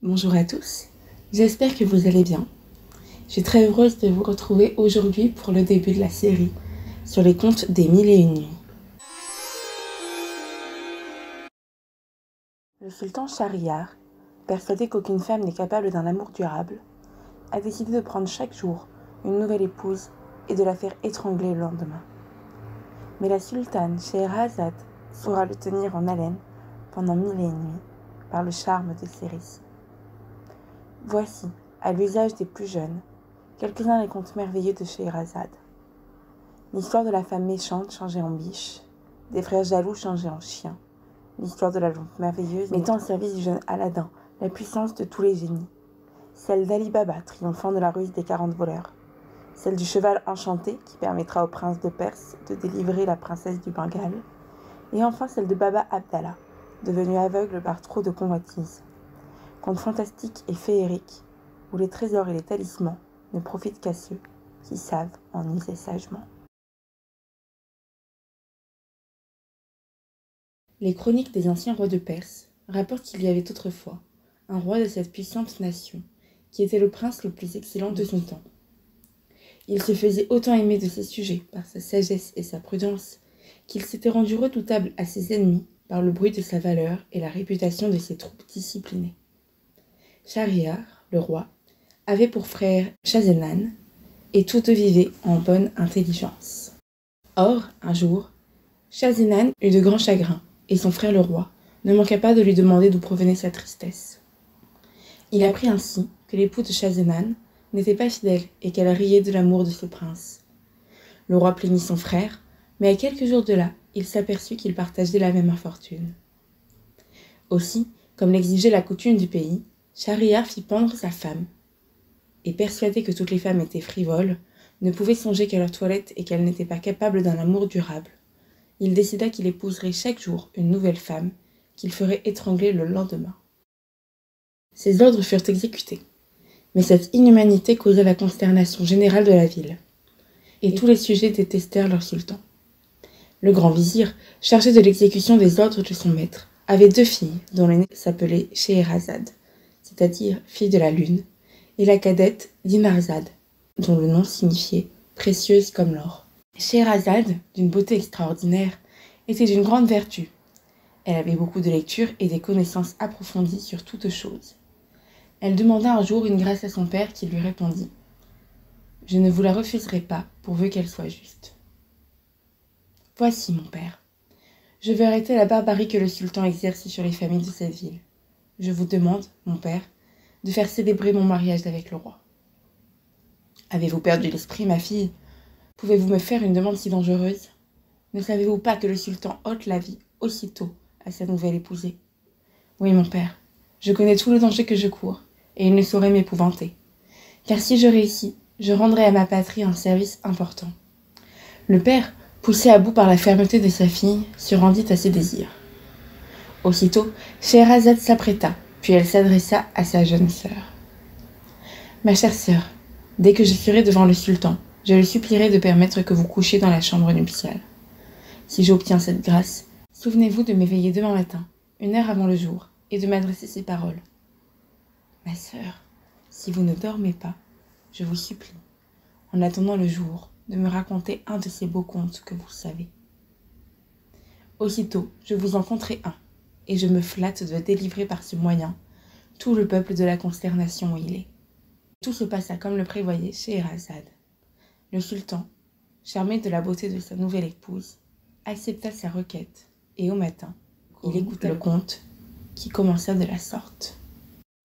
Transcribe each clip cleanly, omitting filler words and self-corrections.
Bonjour à tous, j'espère que vous allez bien. Je suis très heureuse de vous retrouver aujourd'hui pour le début de la série sur les contes des Mille et une nuits. Le sultan Schahriar, persuadé qu'aucune femme n'est capable d'un amour durable, a décidé de prendre chaque jour une nouvelle épouse et de la faire étrangler le lendemain. Mais la sultane Scheherazade saura le tenir en haleine pendant 1000 et une nuits par le charme de ses récits. Voici, à l'usage des plus jeunes, quelques-uns des contes merveilleux de Scheherazade. L'histoire de la femme méchante changée en biche, des frères jaloux changés en chiens, l'histoire de la lampe merveilleuse mettant au service du jeune Aladdin la puissance de tous les génies, celle d'Ali Baba triomphant de la ruse des 40 voleurs, celle du cheval enchanté qui permettra au prince de Perse de délivrer la princesse du Bengale, et enfin celle de Baba Abdallah, devenu aveugle par trop de convoitises. Contes fantastiques et féeriques, où les trésors et les talismans ne profitent qu'à ceux qui savent en user sagement. Les chroniques des anciens rois de Perse rapportent qu'il y avait autrefois un roi de cette puissante nation, qui était le prince le plus excellent de son temps. Il se faisait autant aimer de ses sujets par sa sagesse et sa prudence, qu'il s'était rendu redoutable à ses ennemis par le bruit de sa valeur et la réputation de ses troupes disciplinées. Schahriar, le roi, avait pour frère Schahzenan, et tous deux vivaient en bonne intelligence. Or, un jour, Schahzenan eut de grands chagrins, et son frère le roi ne manqua pas de lui demander d'où provenait sa tristesse. Il apprit ainsi que l'époux de Schahzenan n'était pas fidèle et qu'elle riait de l'amour de ce prince. Le roi plaignit son frère, mais à quelques jours de là, il s'aperçut qu'ils partageaient la même infortune. Aussi, comme l'exigeait la coutume du pays, Schahriar fit pendre sa femme, et persuadé que toutes les femmes étaient frivoles, ne pouvaient songer qu'à leur toilette et qu'elles n'étaient pas capables d'un amour durable. Il décida qu'il épouserait chaque jour une nouvelle femme, qu'il ferait étrangler le lendemain. Ses ordres furent exécutés, mais cette inhumanité causa la consternation générale de la ville, et tous les sujets détestèrent leur sultan. Le grand vizir, chargé de l'exécution des ordres de son maître, avait 2 filles, dont l'aînée s'appelait Scheherazade, c'est-à-dire fille de la lune, et la cadette Dinarzade, dont le nom signifiait précieuse comme l'or. Scheherazade, d'une beauté extraordinaire, était d'une grande vertu. Elle avait beaucoup de lecture et des connaissances approfondies sur toutes choses. Elle demanda un jour une grâce à son père qui lui répondit « Je ne vous la refuserai pas pourvu qu'elle soit juste. » « Voici, mon père. Je veux arrêter la barbarie que le sultan exerce sur les familles de cette ville. Je vous demande, mon père, de faire célébrer mon mariage avec le roi. » « Avez-vous perdu l'esprit, ma fille ? Pouvez-vous me faire une demande si dangereuse ? Ne savez-vous pas que le sultan ôte la vie aussitôt à sa nouvelle épousée ? » ?»« Oui, mon père, je connais tout le danger que je cours, et il ne saurait m'épouvanter. Car si je réussis, je rendrai à ma patrie un service important. » Le père, poussé à bout par la fermeté de sa fille, se rendit à ses désirs. Aussitôt, Scheherazade s'apprêta, puis elle s'adressa à sa jeune sœur. « Ma chère sœur, dès que je serai devant le sultan, je le supplierai de permettre que vous couchiez dans la chambre nuptiale. Si j'obtiens cette grâce, souvenez-vous de m'éveiller demain matin, 1 heure avant le jour, et de m'adresser ces paroles. Ma sœur, si vous ne dormez pas, je vous supplie, en attendant le jour, de me raconter un de ces beaux contes que vous savez. Aussitôt, je vous en conterai un, et je me flatte de délivrer par ce moyen tout le peuple de la consternation où il est. » Tout se passa comme le prévoyait Scheherazade. Le sultan, charmé de la beauté de sa nouvelle épouse, accepta sa requête, et au matin, il écouta le conte qui commença de la sorte.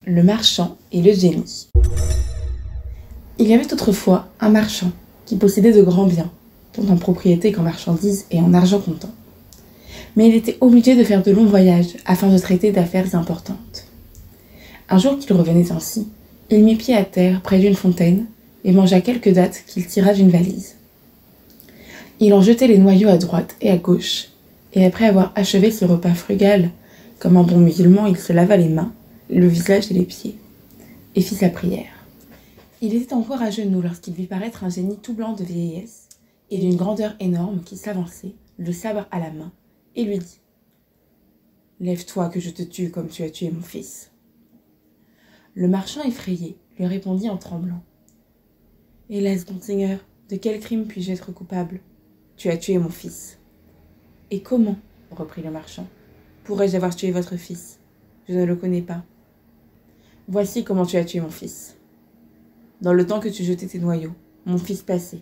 Le marchand et le génie. Il y avait autrefois un marchand qui possédait de grands biens, tant en propriété qu'en marchandises et en argent comptant. Mais il était obligé de faire de longs voyages afin de traiter d'affaires importantes. Un jour qu'il revenait ainsi, il mit pied à terre près d'une fontaine et mangea quelques dattes qu'il tira d'une valise. Il en jetait les noyaux à droite et à gauche, et après avoir achevé ce repas frugal, comme un bon musulman, il se lava les mains, le visage et les pieds, et fit sa prière. Il était encore à genoux lorsqu'il vit paraître un génie tout blanc de vieillesse et d'une grandeur énorme qui s'avançait, le sabre à la main, et lui dit « Lève-toi que je te tue comme tu as tué mon fils. » Le marchand effrayé lui répondit en tremblant. « Hélas, bon seigneur, de quel crime puis-je être coupable ? Tu as tué mon fils. »« Et comment, reprit le marchand, pourrais-je avoir tué votre fils ? Je ne le connais pas. »« Voici comment tu as tué mon fils. Dans le temps que tu jetais tes noyaux, mon fils passait.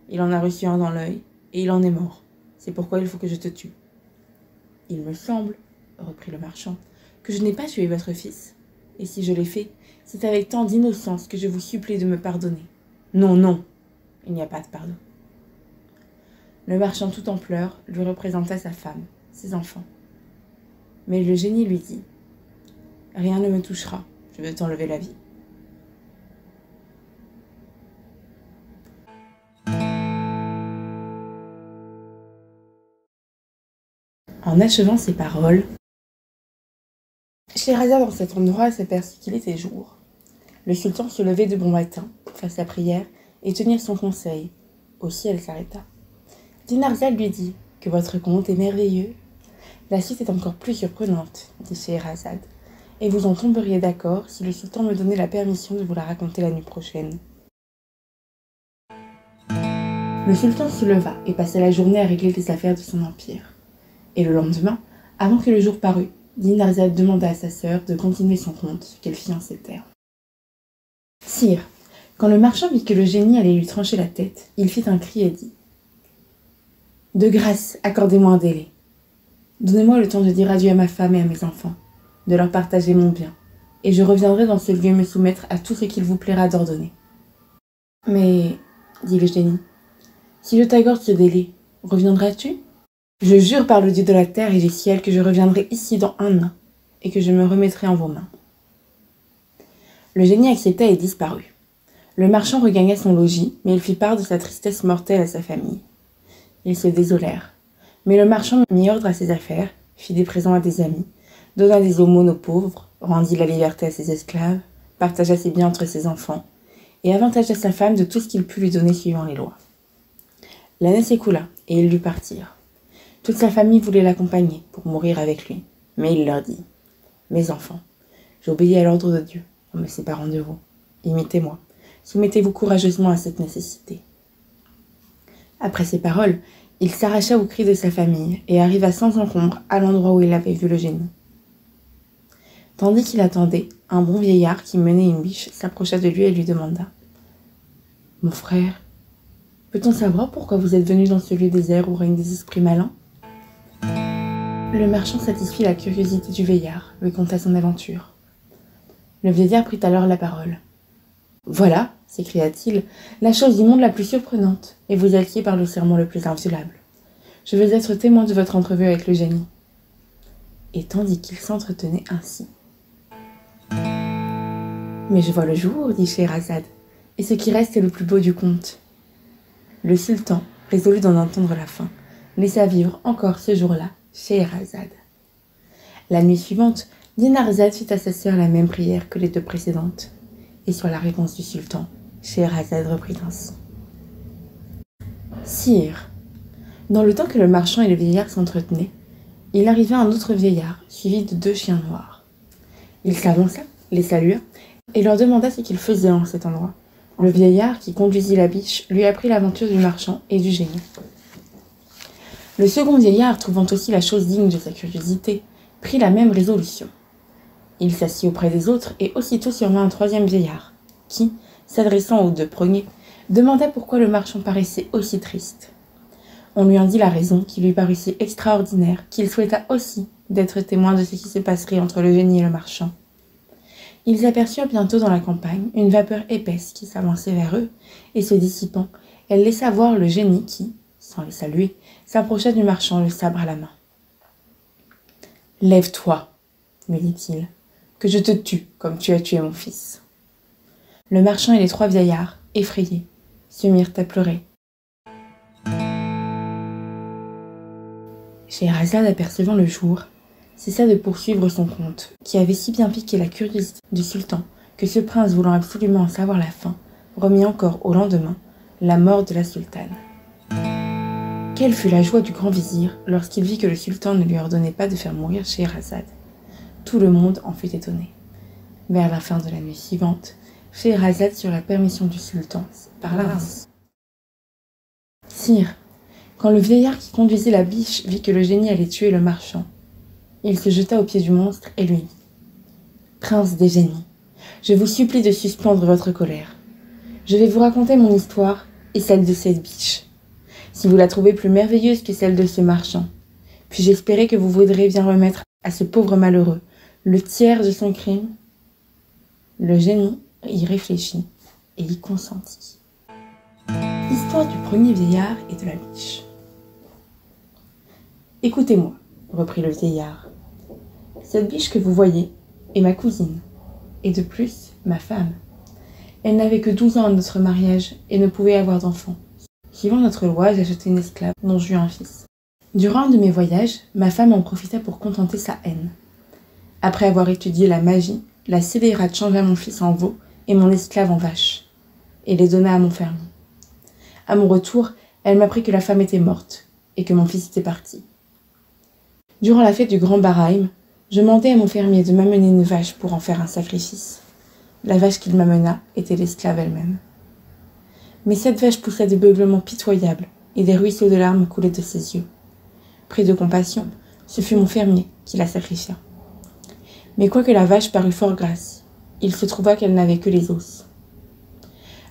Il en a reçu un dans l'œil, et il en est mort. C'est pourquoi il faut que je te tue. »« Il me semble, reprit le marchand, que je n'ai pas tué votre fils. Et si je l'ai fait, c'est avec tant d'innocence que je vous supplie de me pardonner. »« Non, non, il n'y a pas de pardon. » Le marchand tout en pleurs lui représenta sa femme, ses enfants. Mais le génie lui dit : « Rien ne me touchera, je veux t'enlever la vie. » En achevant ces paroles, Scheherazade en cet endroit s'aperçut qu'il était jour. Le sultan se levait de bon matin, faire sa prière et tenir son conseil. Aussi elle s'arrêta. Dinarzade lui dit que votre conte est merveilleux. La suite est encore plus surprenante, dit Scheherazade, et vous en tomberiez d'accord si le sultan me donnait la permission de vous la raconter la nuit prochaine. Le sultan se leva et passa la journée à régler les affaires de son empire. Et le lendemain, avant que le jour parût, Dinarzade demanda à sa sœur de continuer son conte, qu'elle fit en ces termes. « Sire, quand le marchand vit que le génie allait lui trancher la tête, il fit un cri et dit : « De grâce, accordez-moi un délai. Donnez-moi le temps de dire adieu à ma femme et à mes enfants, de leur partager mon bien, et je reviendrai dans ce lieu me soumettre à tout ce qu'il vous plaira d'ordonner. »« Mais, dit le génie, si je t'accorde ce délai, reviendras-tu ? Je jure par le Dieu de la terre et du ciel que je reviendrai ici dans un an, et que je me remettrai en vos mains. » Le génie accepta et disparut. Le marchand regagna son logis, mais il fit part de sa tristesse mortelle à sa famille. Ils se désolèrent. Mais le marchand mit ordre à ses affaires, fit des présents à des amis, donna des aumônes aux pauvres, rendit la liberté à ses esclaves, partagea ses biens entre ses enfants, et avantagea sa femme de tout ce qu'il put lui donner suivant les lois. L'année s'écoula, et ils lui partirent. Toute sa famille voulait l'accompagner pour mourir avec lui, mais il leur dit : « Mes enfants, j'obéis à l'ordre de Dieu en me séparant de vous. Imitez-moi, soumettez-vous courageusement à cette nécessité. » Après ces paroles, il s'arracha aux cris de sa famille et arriva sans encombre à l'endroit où il avait vu le génie. Tandis qu'il attendait, un bon vieillard qui menait une biche s'approcha de lui et lui demanda : « Mon frère, peut-on savoir pourquoi vous êtes venu dans ce lieu désert où règnent des esprits malins ? » Le marchand satisfit la curiosité du vieillard, lui conta son aventure. Le vieillard prit alors la parole. « Voilà, s'écria-t-il, la chose du monde la plus surprenante, et vous acquiez par le serment le plus inviolable. Je veux être témoin de votre entrevue avec le génie. » Et tandis qu'il s'entretenait ainsi. « Mais je vois le jour, dit Scheherazade, et ce qui reste est le plus beau du conte. » Le sultan, résolu d'en entendre la fin, laissa vivre encore ce jour-là Scheherazade. La nuit suivante, Dinarzade fit à sa sœur la même prière que les deux précédentes. Et sur la réponse du sultan, Scheherazade reprit ainsi. « Sire, dans le temps que le marchand et le vieillard s'entretenaient, il arriva un autre vieillard, suivi de 2 chiens noirs. Il s'avança, les salua, et leur demanda ce qu'ils faisaient en cet endroit. Le vieillard, qui conduisit la biche, lui apprit l'aventure du marchand et du génie. Le second vieillard, trouvant aussi la chose digne de sa curiosité, prit la même résolution. Il s'assit auprès des autres et aussitôt survint un 3e vieillard, qui, s'adressant aux 2 premiers, demanda pourquoi le marchand paraissait aussi triste. On lui en dit la raison, qui lui parut si extraordinaire qu'il souhaita aussi d'être témoin de ce qui se passerait entre le génie et le marchand. Ils aperçurent bientôt dans la campagne une vapeur épaisse qui s'avançait vers eux, et se dissipant, elle laissa voir le génie qui, sans les saluer, s'approcha du marchand, le sabre à la main. « Lève-toi, lui dit-il, que je te tue comme tu as tué mon fils. » Le marchand et les 3 vieillards, effrayés, se mirent à pleurer. Scheherazade, apercevant le jour, cessa de poursuivre son conte, qui avait si bien piqué la curiosité du sultan que ce prince, voulant absolument en savoir la fin, remit encore au lendemain la mort de la sultane. Quelle fut la joie du grand vizir lorsqu'il vit que le sultan ne lui ordonnait pas de faire mourir Scheherazade. Tout le monde en fut étonné. Vers la fin de la nuit suivante, Scheherazade, sur la permission du sultan, parla ainsi. Sire, quand le vieillard qui conduisait la biche vit que le génie allait tuer le marchand, il se jeta aux pieds du monstre et lui dit : Prince des génies, je vous supplie de suspendre votre colère. Je vais vous raconter mon histoire et celle de cette biche. Si vous la trouvez plus merveilleuse que celle de ce marchand, puis-je espérer que vous voudrez bien remettre à ce pauvre malheureux le tiers de son crime ? Le génie y réfléchit et y consentit. Histoire du premier vieillard et de la biche. Écoutez-moi, reprit le vieillard. Cette biche que vous voyez est ma cousine, et de plus, ma femme. Elle n'avait que 12 ans à notre mariage et ne pouvait avoir d'enfant. Suivant notre loi, j'ai acheté une esclave dont j'eus un fils. Durant un de mes voyages, ma femme en profita pour contenter sa haine. Après avoir étudié la magie, la scélérate changea mon fils en veau et mon esclave en vache, et les donna à mon fermier. À mon retour, elle m'apprit que la femme était morte et que mon fils était parti. Durant la fête du Grand Baraïm, je mandai à mon fermier de m'amener une vache pour en faire un sacrifice. La vache qu'il m'amena était l'esclave elle-même. Mais cette vache poussa des beuglements pitoyables et des ruisseaux de larmes coulaient de ses yeux. Pris de compassion, ce fut mon fermier qui la sacrifia. Mais quoique la vache parût fort grasse, il se trouva qu'elle n'avait que les os.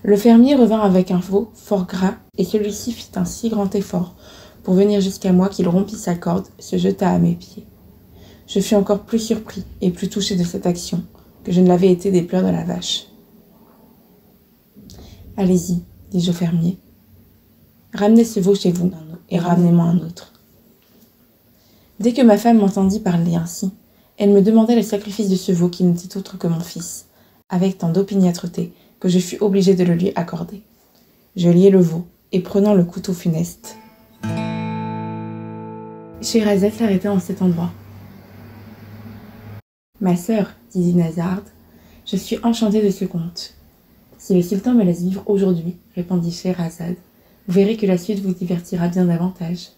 Le fermier revint avec un veau fort gras, et celui-ci fit un si grand effort pour venir jusqu'à moi qu'il rompit sa corde, se jeta à mes pieds. Je fus encore plus surpris et plus touché de cette action que je ne l'avais été des pleurs de la vache. « Allez-y, dis-je au fermier. Ramenez ce veau chez vous et ramenez-moi un autre. » Dès que ma femme m'entendit parler ainsi, elle me demanda le sacrifice de ce veau qui n'était autre que mon fils, avec tant d'opiniâtreté que je fus obligé de le lui accorder. Je liai le veau, et prenant le couteau funeste, Scheherazade s'arrêta en cet endroit. « Ma sœur, dit Dinarzade, je suis enchantée de ce conte. Si le sultan me laisse vivre aujourd'hui, répondit Scheherazade, vous verrez que la suite vous divertira bien davantage. »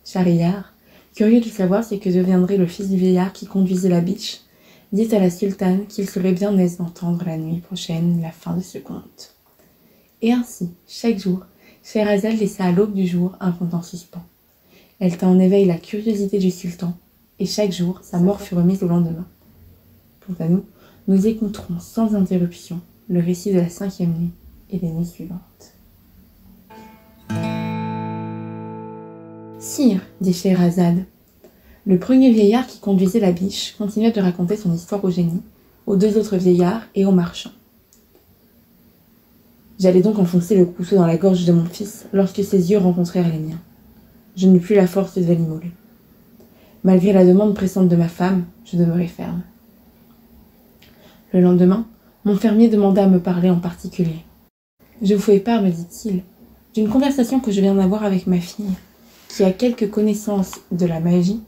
Schahriar, curieux de savoir ce que deviendrait le fils du vieillard qui conduisait la biche, dit à la sultane qu'il serait bien aise d'entendre la nuit prochaine la fin de ce conte. Et ainsi, chaque jour, Scheherazade laissa à l'aube du jour un conte en suspens. Elle tint en éveil la curiosité du sultan, et chaque jour, sa mort fut remise au lendemain. Quant à nous, nous écouterons sans interruption le récit de la 5e nuit et des nuits suivantes. Sire, dit Scheherazade, le premier vieillard qui conduisait la biche continua de raconter son histoire au génie, aux 2 autres vieillards et au marchand. J'allais donc enfoncer le couteau dans la gorge de mon fils lorsque ses yeux rencontrèrent les miens. Je n'eus plus la force de l'immoler. Malgré la demande pressante de ma femme, je demeurai ferme. Le lendemain, mon fermier demanda à me parler en particulier. Je vous fais part, me dit-il, d'une conversation que je viens d'avoir avec ma fille, qui a quelque connaissance de la magie.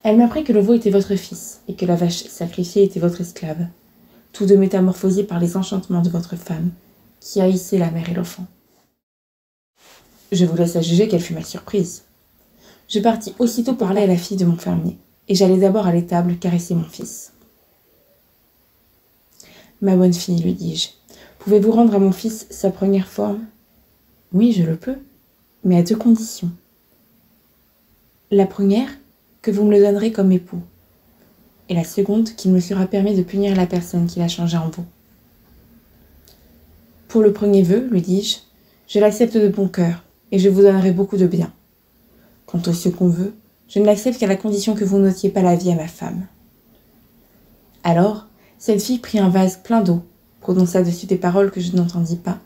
Elle m'apprit que le veau était votre fils, et que la vache sacrifiée était votre esclave, tous deux métamorphosés par les enchantements de votre femme, qui haïssait la mère et l'enfant. Je vous laisse à juger quelle fut ma surprise. Je partis aussitôt parler à la fille de mon fermier, et j'allai d'abord à l'étable caresser mon fils. « Ma bonne fille, lui dis-je, pouvez-vous rendre à mon fils sa première forme ? » ?»« Oui, je le peux, mais à 2 conditions. La première, que vous me le donnerez comme époux, et la seconde, qu'il me sera permis de punir la personne qui l'a changé en veau. »« Pour le premier vœu, lui dis-je, je l'accepte de bon cœur, et je vous donnerai beaucoup de bien. Quant au second vœu, je ne l'accepte qu'à la condition que vous n'ôtiez pas la vie à ma femme. » Alors, cette fille prit un vase plein d'eau, prononça dessus des paroles que je n'entendis pas,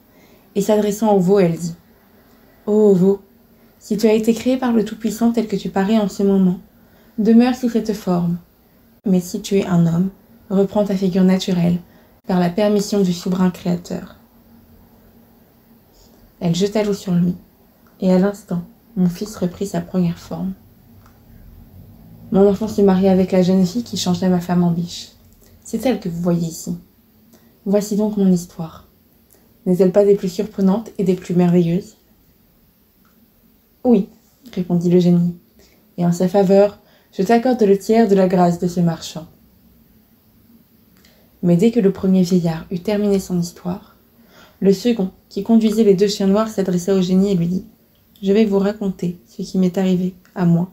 et s'adressant au veau, elle dit : « Ô veau, si tu as été créé par le Tout-Puissant tel que tu parais en ce moment, demeure sous cette forme. Mais si tu es un homme, reprends ta figure naturelle, par la permission du souverain créateur. » Elle jeta l'eau sur lui, et à l'instant, mon fils reprit sa première forme. Mon enfant se maria avec la jeune fille qui changea ma femme en biche. C'est elle que vous voyez ici. Voici donc mon histoire. N'est-elle pas des plus surprenantes et des plus merveilleuses ? Oui, répondit le génie, et en sa faveur, je t'accorde le tiers de la grâce de ce marchand. Mais dès que le premier vieillard eut terminé son histoire, le second, qui conduisait les deux chiens noirs, s'adressa au génie et lui dit « Je vais vous raconter ce qui m'est arrivé, à moi,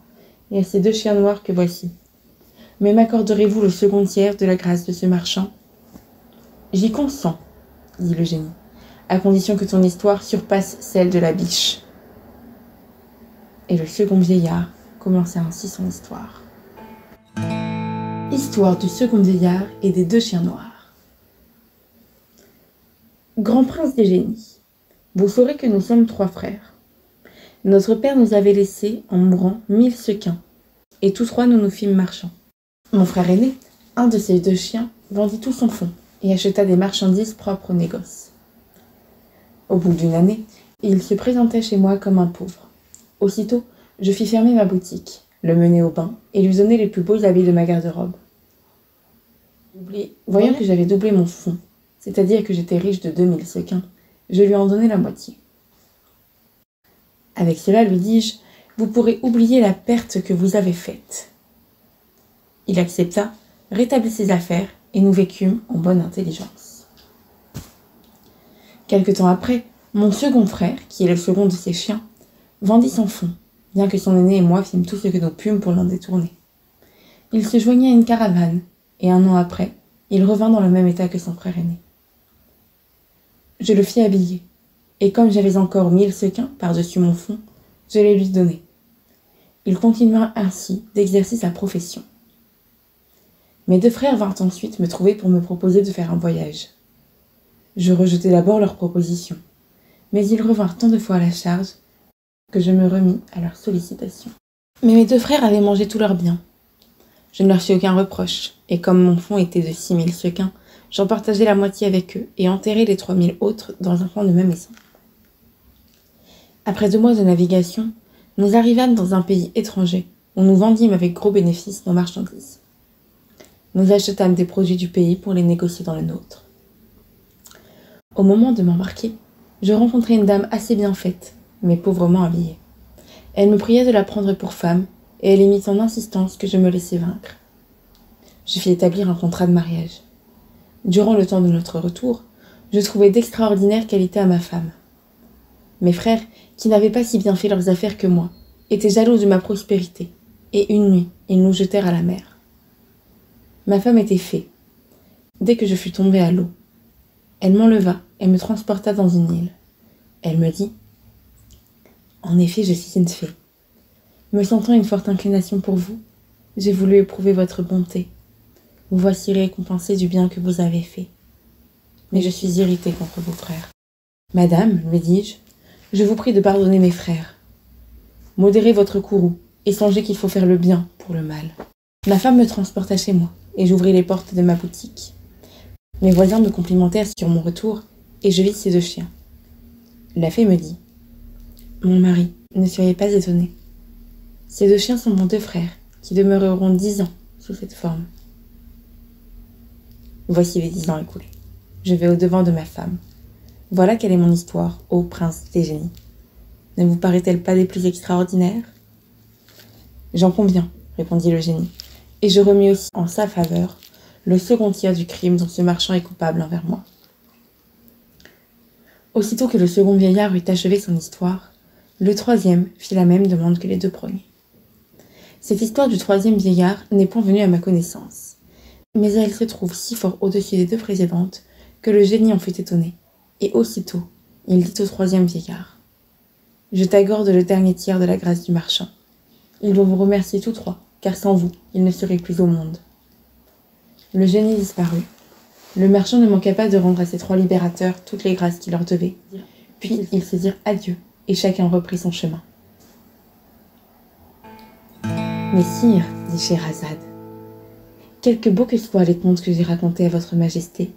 et à ces deux chiens noirs que voici. Mais m'accorderez-vous le second tiers de la grâce de ce marchand ?»« J'y consens, » dit le génie, « à condition que ton histoire surpasse celle de la biche. » Et le second vieillard commença ainsi son histoire. Histoire du second vieillard et des deux chiens noirs. Grand prince des génies, vous saurez que nous sommes 3 frères. Notre père nous avait laissé, en mourant, 1000 sequins, et tous 3 nous nous fîmes marchands. Mon frère aîné, un de ces 2 chiens, vendit tout son fonds et acheta des marchandises propres au négoce. Au bout d'une année, il se présentait chez moi comme un pauvre. Aussitôt, je fis fermer ma boutique, le mener au bain et lui donner les plus beaux habits de ma garde-robe. Voyant que j'avais doublé mon fonds, c'est-à-dire que j'étais riche de 2000 sequins, je lui en donnai la moitié. Avec cela, lui dis-je, vous pourrez oublier la perte que vous avez faite. Il accepta, rétablit ses affaires, et nous vécûmes en bonne intelligence. Quelque temps après, mon second frère, qui est le second de ses chiens, vendit son fonds, bien que son aîné et moi fîmes tout ce que nous pûmes pour l'en détourner. Il se joignit à une caravane, et 1 an après, il revint dans le même état que son frère aîné. Je le fis habiller, et comme j'avais encore 1000 sequins par-dessus mon fonds, je les lui donnai. Il continua ainsi d'exercer sa profession. Mes 2 frères vinrent ensuite me trouver pour me proposer de faire un voyage. Je rejetai d'abord leur proposition, mais ils revinrent tant de fois à la charge que je me remis à leurs sollicitations. Mais mes 2 frères avaient mangé tous leurs biens. Je ne leur fis aucun reproche, et comme mon fonds était de 6000 sequins, j'en partageai la moitié avec eux et enterrai les 3000 autres dans un coin de ma maison. Après 2 mois de navigation, nous arrivâmes dans un pays étranger, où nous vendîmes avec gros bénéfices nos marchandises. Nous achetâmes des produits du pays pour les négocier dans le nôtre. Au moment de m'embarquer, je rencontrai une dame assez bien faite, mais pauvrement habillée. Elle me pria de la prendre pour femme, et elle y mit en insistance que je me laissais vaincre. Je fis établir un contrat de mariage. Durant le temps de notre retour, je trouvai d'extraordinaires qualités à ma femme. Mes frères, qui n'avaient pas si bien fait leurs affaires que moi, étaient jaloux de ma prospérité, et une nuit, ils nous jetèrent à la mer. Ma femme était fée. Dès que je fus tombée à l'eau, elle m'enleva et me transporta dans une île. Elle me dit « En effet, je suis une fée. Me sentant une forte inclination pour vous, j'ai voulu éprouver votre bonté. Vous voici récompensé du bien que vous avez fait. Mais je suis irritée contre vos frères. Madame, lui dis-je, je vous prie de pardonner mes frères. Modérez votre courroux et songez qu'il faut faire le bien pour le mal. » Ma femme me transporta chez moi et j'ouvris les portes de ma boutique. Mes voisins me complimentèrent sur mon retour et je vis ces 2 chiens. La fée me dit « Mon mari, ne soyez pas étonné. Ces 2 chiens sont mes 2 frères qui demeureront 10 ans sous cette forme. » Voici les 10 ans écoulés. Je vais au-devant de ma femme. Voilà quelle est mon histoire, ô prince des génies. Ne vous paraît-elle pas des plus extraordinaires ? J'en conviens, répondit le génie, et je remis aussi en sa faveur le second tiers du crime dont ce marchand est coupable envers moi. Aussitôt que le second vieillard eut achevé son histoire, le 3e fit la même demande que les 2 premiers. Cette histoire du 3e vieillard n'est point venue à ma connaissance, mais elle se trouve si fort au-dessus des 2 précédentes que le génie en fut étonné, et aussitôt il dit au 3e vieillard « Je t'accorde le dernier tiers de la grâce du marchand. Ils vont vous remercier tous 3, car sans vous, ils ne seraient plus au monde. » Le génie disparut. Le marchand ne manqua pas de rendre à ses 3 libérateurs toutes les grâces qu'il leur devait. Puis ils se dirent adieu, et chacun reprit son chemin. « Mais sire, dit Scheherazade, quelque beaux que soient les contes que j'ai racontés à votre majesté,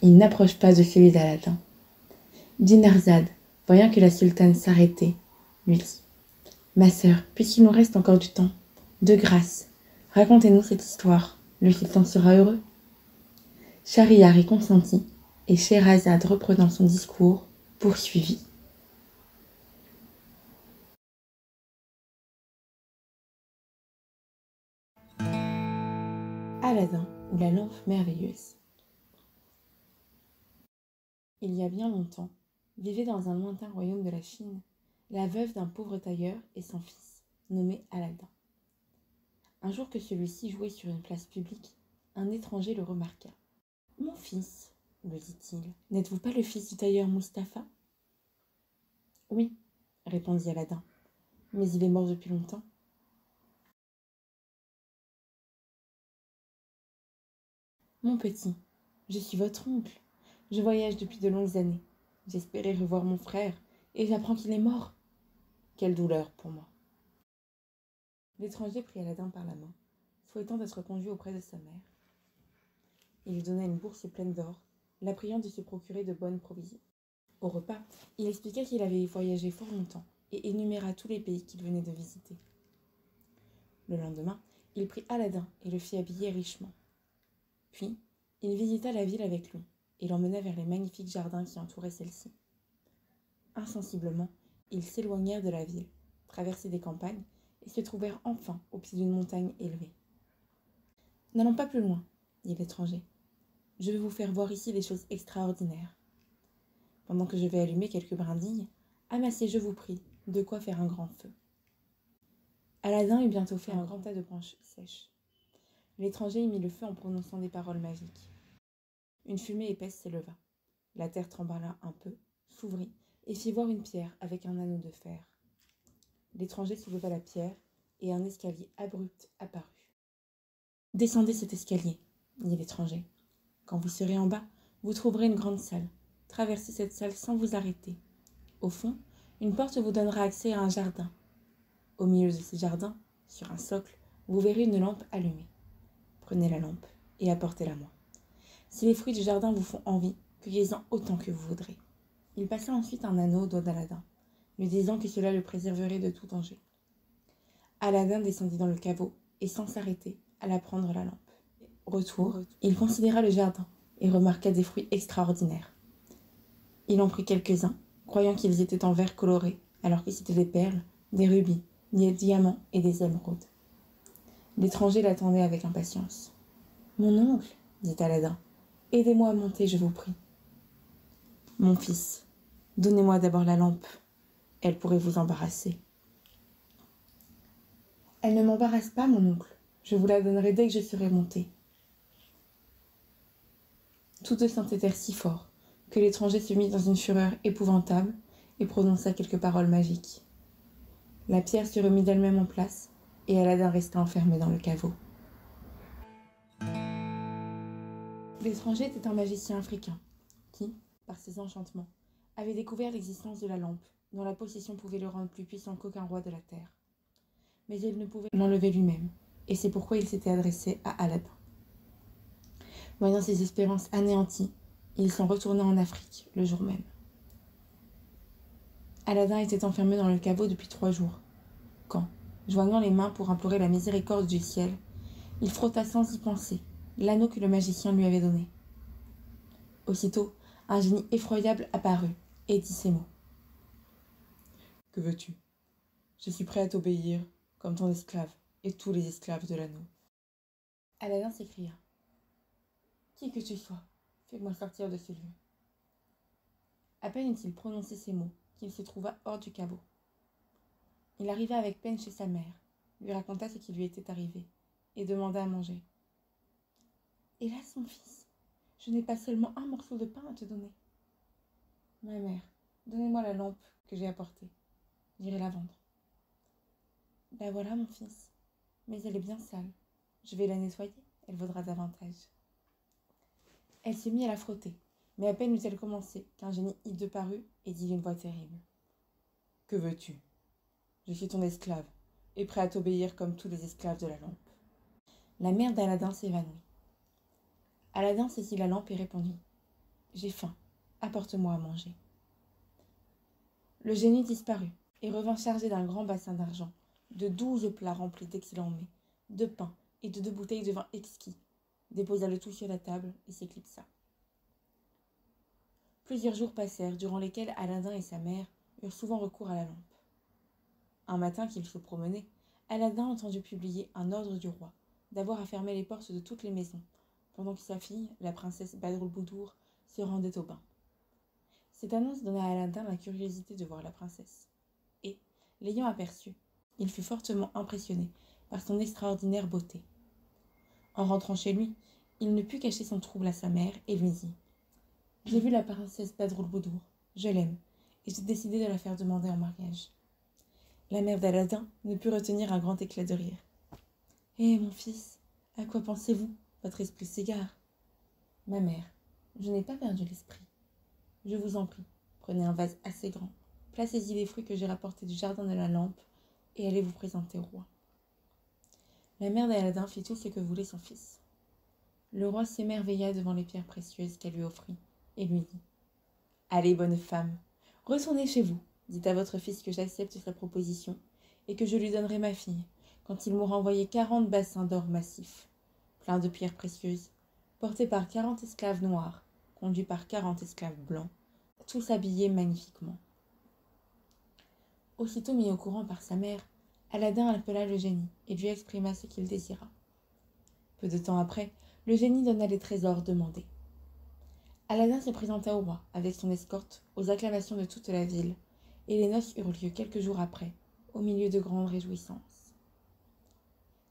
ils n'approchent pas de celui d'Aladin. » Dinarzade, voyant que la sultane s'arrêtait, lui dit « Ma sœur, puisqu'il nous reste encore du temps, de grâce, racontez-nous cette histoire, le sultan sera heureux. » Schahriar y consentit, et Scheherazade, reprenant son discours, poursuivit. Aladin ou la lampe merveilleuse. Il y a bien longtemps, vivait dans un lointain royaume de la Chine, la veuve d'un pauvre tailleur et son fils, nommé Aladin. Un jour que celui-ci jouait sur une place publique, un étranger le remarqua. « Mon fils, lui dit-il, n'êtes-vous pas le fils du tailleur Mustapha ?»« Oui, répondit Aladin, mais il est mort depuis longtemps. » « Mon petit, je suis votre oncle. Je voyage depuis de longues années. J'espérais revoir mon frère, et j'apprends qu'il est mort. Quelle douleur pour moi. » L'étranger prit Aladin par la main, souhaitant être conduit auprès de sa mère. Il lui donna une bourse pleine d'or, la priant de se procurer de bonnes provisions. Au repas, il expliqua qu'il avait voyagé fort longtemps et énuméra tous les pays qu'il venait de visiter. Le lendemain, il prit Aladin et le fit habiller richement. Puis, il visita la ville avec lui et l'emmena vers les magnifiques jardins qui entouraient celle-ci. Insensiblement, ils s'éloignèrent de la ville, traversèrent des campagnes et se trouvèrent enfin au pied d'une montagne élevée. « N'allons pas plus loin, » dit l'étranger. « Je vais vous faire voir ici des choses extraordinaires. Pendant que je vais allumer quelques brindilles, amassez, je vous prie, de quoi faire un grand feu. » Aladin eut bientôt fait un grand tas de branches sèches. L'étranger y mit le feu en prononçant des paroles magiques. Une fumée épaisse s'éleva. La terre trembla un peu, s'ouvrit et fit voir une pierre avec un anneau de fer. L'étranger souleva la pierre et un escalier abrupt apparut. « Descendez cet escalier, » dit l'étranger. « Quand vous serez en bas, vous trouverez une grande salle. Traversez cette salle sans vous arrêter. Au fond, une porte vous donnera accès à un jardin. Au milieu de ce jardin, sur un socle, vous verrez une lampe allumée. Prenez la lampe et apportez-la moi. Si les fruits du jardin vous font envie, cueillez-en autant que vous voudrez. » Il passa ensuite un anneau au doigt d'Aladin, lui disant que cela le préserverait de tout danger. Aladin descendit dans le caveau et, sans s'arrêter, alla prendre la lampe. Au retour, il considéra le jardin et remarqua des fruits extraordinaires. Il en prit quelques-uns, croyant qu'ils étaient en verre coloré, alors que c'étaient des perles, des rubis, des diamants et des émeraudes. L'étranger l'attendait avec impatience. « Mon oncle, dit Aladin, aidez-moi à monter, je vous prie. »« Mon fils, donnez-moi d'abord la lampe. Elle pourrait vous embarrasser. »« Elle ne m'embarrasse pas, mon oncle. Je vous la donnerai dès que je serai monté. » Tous deux s'entêtèrent si fort que l'étranger se mit dans une fureur épouvantable et prononça quelques paroles magiques. La pierre se remit d'elle-même en place et Aladin resta enfermé dans le caveau. L'étranger était un magicien africain qui, par ses enchantements, avait découvert l'existence de la lampe, dont la possession pouvait le rendre plus puissant qu'aucun roi de la terre. Mais il ne pouvait l'enlever lui-même, et c'est pourquoi il s'était adressé à Aladin. Voyant ses espérances anéanties, il s'en retourna en Afrique le jour même. Aladin était enfermé dans le caveau depuis 3 jours, quand, joignant les mains pour implorer la miséricorde du ciel, il frotta sans y penser l'anneau que le magicien lui avait donné. Aussitôt, un génie effroyable apparut et dit ces mots. « Que veux-tu ? Je suis prêt à t'obéir, comme ton esclave et tous les esclaves de l'anneau. » Aladin s'écria. « Qui que tu sois, fais-moi sortir de ce lieu. » À peine eut-il prononcé ces mots qu'il se trouva hors du caveau. Il arriva avec peine chez sa mère, lui raconta ce qui lui était arrivé et demanda à manger. « Hélas, mon fils, je n'ai pas seulement un morceau de pain à te donner. »« Ma mère, donnez-moi la lampe que j'ai apportée. J'irai la vendre. »« La voilà, mon fils, mais elle est bien sale. Je vais la nettoyer, elle vaudra davantage. » Elle se mit à la frotter, mais à peine eut-elle commencé qu'un génie hideux parut et dit d'une voix terrible. « Que veux-tu ? Je suis ton esclave, et prêt à t'obéir comme tous les esclaves de la lampe. » La mère d'Aladin s'évanouit. Aladin saisit la lampe et répondit. « J'ai faim, apporte-moi à manger. » Le génie disparut et revint chargé d'un grand bassin d'argent, de 12 plats remplis d'excellents mets, de pain et de 2 bouteilles de vin exquis, déposa le tout sur la table et s'éclipsa. Plusieurs jours passèrent, durant lesquels Aladin et sa mère eurent souvent recours à la lampe. Un matin qu'il se promenait, Aladin entendit publier un ordre du roi d'avoir à fermer les portes de toutes les maisons, pendant que sa fille, la princesse Badroulboudour, se rendait au bain. Cette annonce donna à Aladdin la curiosité de voir la princesse. Et, l'ayant aperçue, il fut fortement impressionné par son extraordinaire beauté. En rentrant chez lui, il ne put cacher son trouble à sa mère et lui dit « J'ai vu la princesse Badroulboudour, je l'aime, et j'ai décidé de la faire demander en mariage. » La mère d'Aladin ne put retenir un grand éclat de rire. « Eh, mon fils, à quoi pensez-vous? Votre esprit s'égare. »« Ma mère, je n'ai pas perdu l'esprit. Je vous en prie, prenez un vase assez grand, placez-y les fruits que j'ai rapportés du jardin de la lampe, et allez vous présenter au roi. » La mère d'Aladin fit tout ce que voulait son fils. Le roi s'émerveilla devant les pierres précieuses qu'elle lui offrit, et lui dit « Allez, bonne femme, retournez chez vous, dites à votre fils que j'accepte sa proposition, et que je lui donnerai ma fille, quand il m'aura envoyé 40 bassins d'or massif, pleins de pierres précieuses, portés par 40 esclaves noirs, conduits par 40 esclaves blancs, tous habillés magnifiquement. » Aussitôt mis au courant par sa mère, Aladin appela le génie et lui exprima ce qu'il désira. Peu de temps après, le génie donna les trésors demandés. Aladin se présenta au roi avec son escorte aux acclamations de toute la ville, et les noces eurent lieu quelques jours après, au milieu de grandes réjouissances.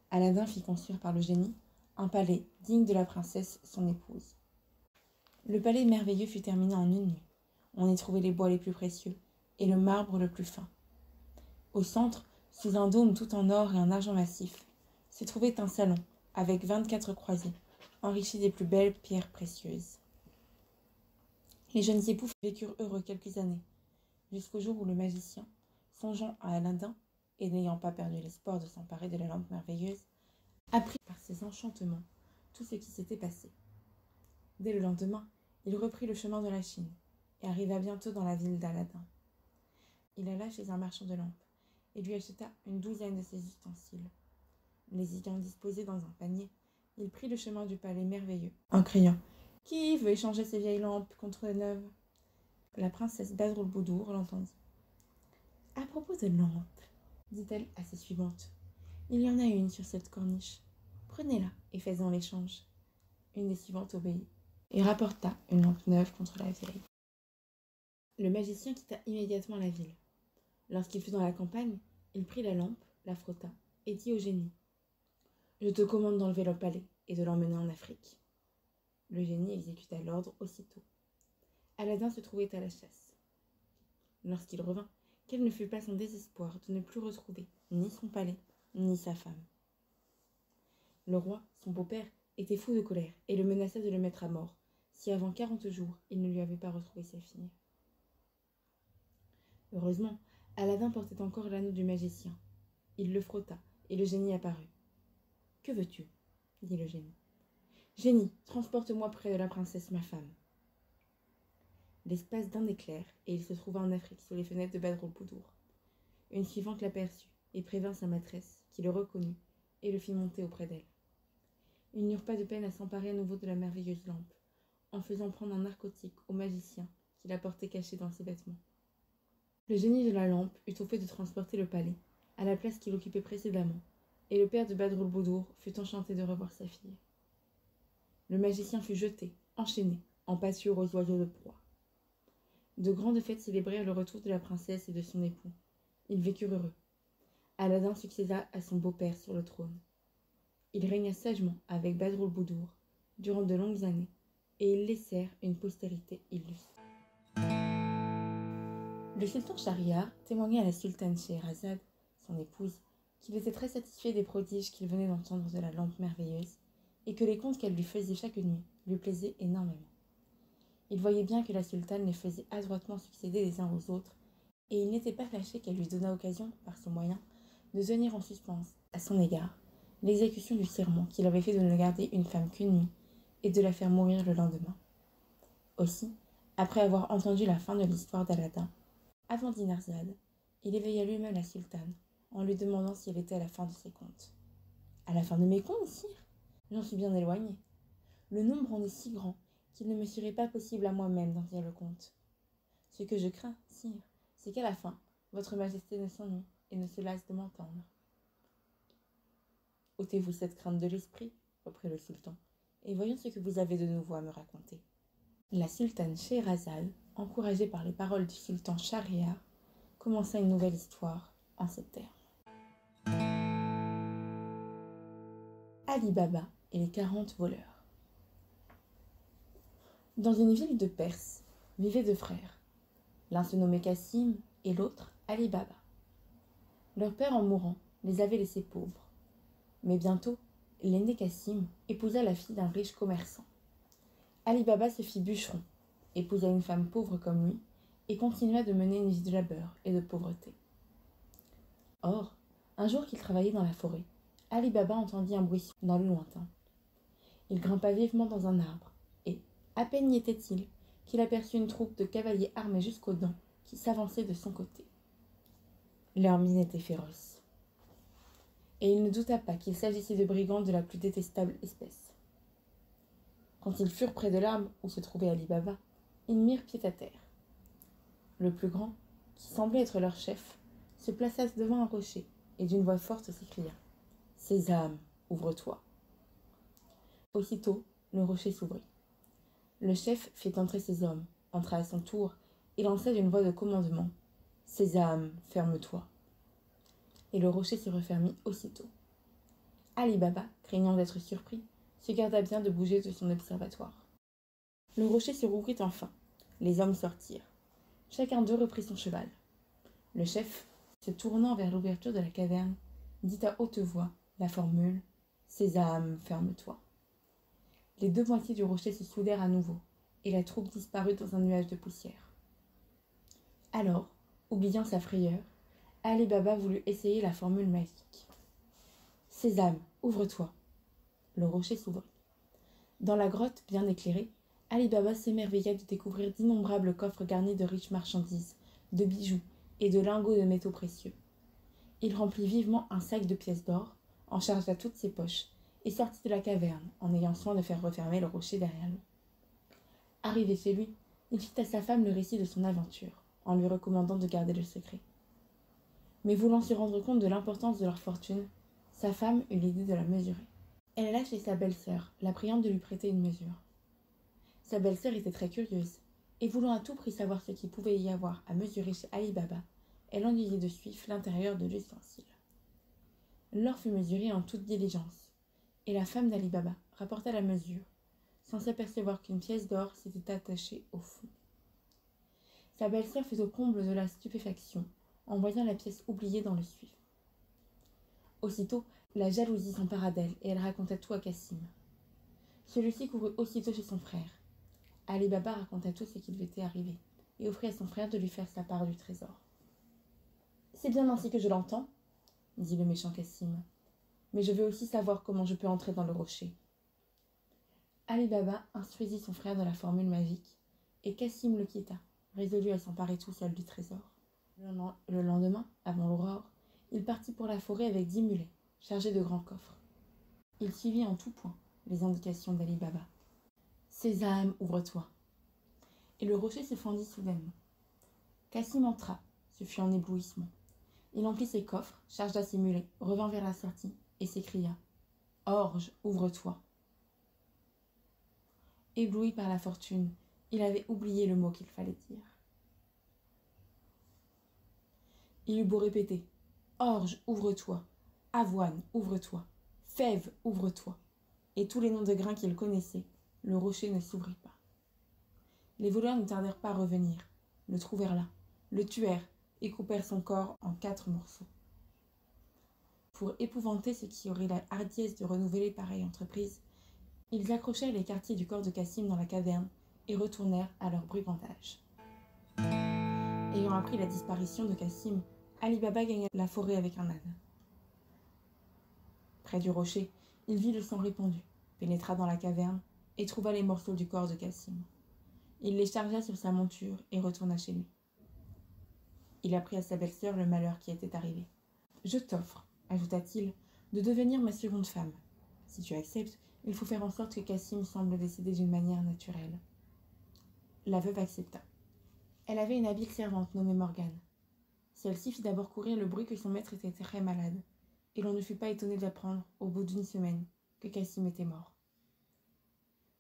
Aladin fit construire par le génie un palais digne de la princesse son épouse. Le palais merveilleux fut terminé en une nuit. On y trouvait les bois les plus précieux et le marbre le plus fin. Au centre, sous un dôme tout en or et en argent massif, se trouvait un salon avec 24 croisées, enrichies des plus belles pierres précieuses. Les jeunes époux vécurent heureux quelques années, jusqu'au jour où le magicien, songeant à Aladin et n'ayant pas perdu l'espoir de s'emparer de la lampe merveilleuse, apprit par ses enchantements tout ce qui s'était passé. Dès le lendemain, il reprit le chemin de la Chine et arriva bientôt dans la ville d'Aladin. Il alla chez un marchand de lampes et lui acheta une douzaine de ses ustensiles. Les ayant disposés dans un panier, il prit le chemin du palais merveilleux, en criant « Qui veut échanger ces vieilles lampes contre les neuves ?» La princesse Badroulboudour l'entendit. « À propos de lampes, dit-elle à ses suivantes, il y en a une sur cette corniche. Prenez-la et faites-en l'échange. » Une des suivantes obéit et rapporta une lampe neuve contre la vieille. Le magicien quitta immédiatement la ville. Lorsqu'il fut dans la campagne, il prit la lampe, la frotta et dit au génie « Je te commande d'enlever le palais et de l'emmener en Afrique. » Le génie exécuta l'ordre aussitôt. Aladin se trouvait à la chasse. Lorsqu'il revint, quel ne fut pas son désespoir de ne plus retrouver ni son palais, ni sa femme. Le roi, son beau-père, était fou de colère et le menaça de le mettre à mort, si avant 40 jours il ne lui avait pas retrouvé sa fille. Heureusement, Aladin portait encore l'anneau du magicien. Il le frotta, et le génie apparut. « Que veux-tu » dit le génie. « Génie, transporte-moi près de la princesse, ma femme. » L'espace d'un éclair, et il se trouva en Afrique, sous les fenêtres de Badroulboudour. Une suivante l'aperçut, et prévint sa maîtresse, qui le reconnut, et le fit monter auprès d'elle. Ils n'eurent pas de peine à s'emparer à nouveau de la merveilleuse lampe, en faisant prendre un narcotique au magicien, qui la portait cachée dans ses vêtements. Le génie de la lampe eut au fait de transporter le palais, à la place qu'il occupait précédemment, et le père de Badroulboudour fut enchanté de revoir sa fille. Le magicien fut jeté, enchaîné, en pâture aux oiseaux de proie. De grandes fêtes célébrèrent le retour de la princesse et de son époux. Ils vécurent heureux. Aladin succéda à son beau-père sur le trône. Il régna sagement avec Badroulboudour durant de longues années, et ils laissèrent une postérité illustre. Le sultan Schahriar témoigna à la sultane Scheherazade, son épouse, qu'il était très satisfait des prodiges qu'il venait d'entendre de la lampe merveilleuse, et que les contes qu'elle lui faisait chaque nuit lui plaisaient énormément. Il voyait bien que la sultane les faisait adroitement succéder les uns aux autres, et il n'était pas fâché qu'elle lui donnât occasion, par ce moyen, de tenir en suspens, à son égard, l'exécution du serment qu'il avait fait de ne garder une femme qu'une nuit, et de la faire mourir le lendemain. Aussi, après avoir entendu la fin de l'histoire d'Aladin, avant Dinarzade, il éveilla lui-même la sultane, en lui demandant si elle était à la fin de ses contes. « À la fin de mes contes, sire ? J'en suis bien éloignée. Le nombre en est si grand qu'il ne me serait pas possible à moi-même d'en dire le compte. Ce que je crains, sire, c'est qu'à la fin, votre majesté ne s'ennuie et ne se lasse de m'entendre. » « Ôtez-vous cette crainte de l'esprit, reprit le sultan, et voyons ce que vous avez de nouveau à me raconter. » La sultane Scheherazade encouragé par les paroles du sultan Shahriar, commença une nouvelle histoire en ces termes. Ali Baba et les 40 voleurs. Dans une ville de Perse vivaient deux frères. L'un se nommait Cassim et l'autre Ali Baba. Leur père, en mourant, les avait laissés pauvres. Mais bientôt, l'aîné Cassim épousa la fille d'un riche commerçant. Ali Baba se fit bûcheron, épousa une femme pauvre comme lui, et continua de mener une vie de labeur et de pauvreté. Or, un jour qu'il travaillait dans la forêt, Ali Baba entendit un bruit dans le lointain. Il grimpa vivement dans un arbre, et, à peine y était-il, qu'il aperçut une troupe de cavaliers armés jusqu'aux dents qui s'avançait de son côté. Leur mine était féroce, et il ne douta pas qu'il s'agissait de brigands de la plus détestable espèce. Quand ils furent près de l'arbre où se trouvait Ali Baba, ils mirent pied à terre. Le plus grand, qui semblait être leur chef, se plaça devant un rocher et d'une voix forte s'écria « Sésame, ouvre-toi !» Aussitôt, le rocher s'ouvrit. Le chef fit entrer ses hommes, entra à son tour et lança d'une voix de commandement « Sésame, ferme-toi !» Et le rocher se refermit aussitôt. Ali Baba, craignant d'être surpris, se garda bien de bouger de son observatoire. Le rocher se rouvrit enfin. Les hommes sortirent. Chacun d'eux reprit son cheval. Le chef, se tournant vers l'ouverture de la caverne, dit à haute voix la formule « Sésame, ferme-toi !» Les deux moitiés du rocher se soudèrent à nouveau, et la troupe disparut dans un nuage de poussière. Alors, oubliant sa frayeur, Ali Baba voulut essayer la formule magique. « Sésame, ouvre-toi !» Le rocher s'ouvrit. Dans la grotte bien éclairée, Ali Baba s'émerveilla de découvrir d'innombrables coffres garnis de riches marchandises, de bijoux et de lingots de métaux précieux. Il remplit vivement un sac de pièces d'or, en chargea toutes ses poches, et sortit de la caverne, en ayant soin de faire refermer le rocher derrière lui. Arrivé chez lui, il fit à sa femme le récit de son aventure, en lui recommandant de garder le secret. Mais voulant se rendre compte de l'importance de leur fortune, sa femme eut l'idée de la mesurer. Elle alla chez sa belle-sœur, la priant de lui prêter une mesure. Sa belle-sœur était très curieuse, et voulant à tout prix savoir ce qu'il pouvait y avoir à mesurer chez Ali Baba, elle ennuyait de suivre l'intérieur de l'ustensile. L'or fut mesuré en toute diligence, et la femme d'Ali Baba rapporta la mesure, sans s'apercevoir qu'une pièce d'or s'était attachée au fond. Sa belle-sœur fut au comble de la stupéfaction, en voyant la pièce oubliée dans le suif. Aussitôt, la jalousie s'empara d'elle, et elle raconta tout à Cassim. Celui-ci courut aussitôt chez son frère. Ali Baba raconta tout ce qui lui était arrivé, et offrit à son frère de lui faire sa part du trésor. « C'est bien ainsi que je l'entends, » dit le méchant Cassim. « Mais je veux aussi savoir comment je peux entrer dans le rocher. » Ali Baba instruisit son frère de la formule magique, et Cassim le quitta, résolu à s'emparer tout seul du trésor. Le lendemain, avant l'aurore, il partit pour la forêt avec 10 mulets, chargés de grands coffres. Il suivit en tout point les indications d'Ali Baba. « Sésame, ouvre-toi !» Et le rocher se fendit soudainement. Cassim entra, ce fut un éblouissement. Il emplit ses coffres, chargea ses mulets, revint vers la sortie, et s'écria « Orge, ouvre-toi !» Ébloui par la fortune, il avait oublié le mot qu'il fallait dire. Il eut beau répéter « Orge, ouvre-toi !»« Avoine, ouvre-toi !»« Fève, ouvre-toi !» et tous les noms de grains qu'il connaissait, le rocher ne s'ouvrit pas. Les voleurs ne tardèrent pas à revenir, le trouvèrent là, le tuèrent et coupèrent son corps en 4 morceaux. Pour épouvanter ceux qui auraient la hardiesse de renouveler pareille entreprise, ils accrochèrent les quartiers du corps de Cassim dans la caverne et retournèrent à leur brigandage. Ayant appris la disparition de Cassim, Ali Baba gagna la forêt avec un âne. Près du rocher, il vit le sang répandu, pénétra dans la caverne et trouva les morceaux du corps de Cassim. Il les chargea sur sa monture et retourna chez lui. Il apprit à sa belle-sœur le malheur qui était arrivé. « Je t'offre, ajouta-t-il, de devenir ma seconde femme. Si tu acceptes, il faut faire en sorte que Cassim semble décéder d'une manière naturelle. » La veuve accepta. Elle avait une habile servante nommée Morgane. Celle-ci fit d'abord courir le bruit que son maître était très malade, et l'on ne fut pas étonné d'apprendre, au bout d'1 semaine, que Cassim était mort.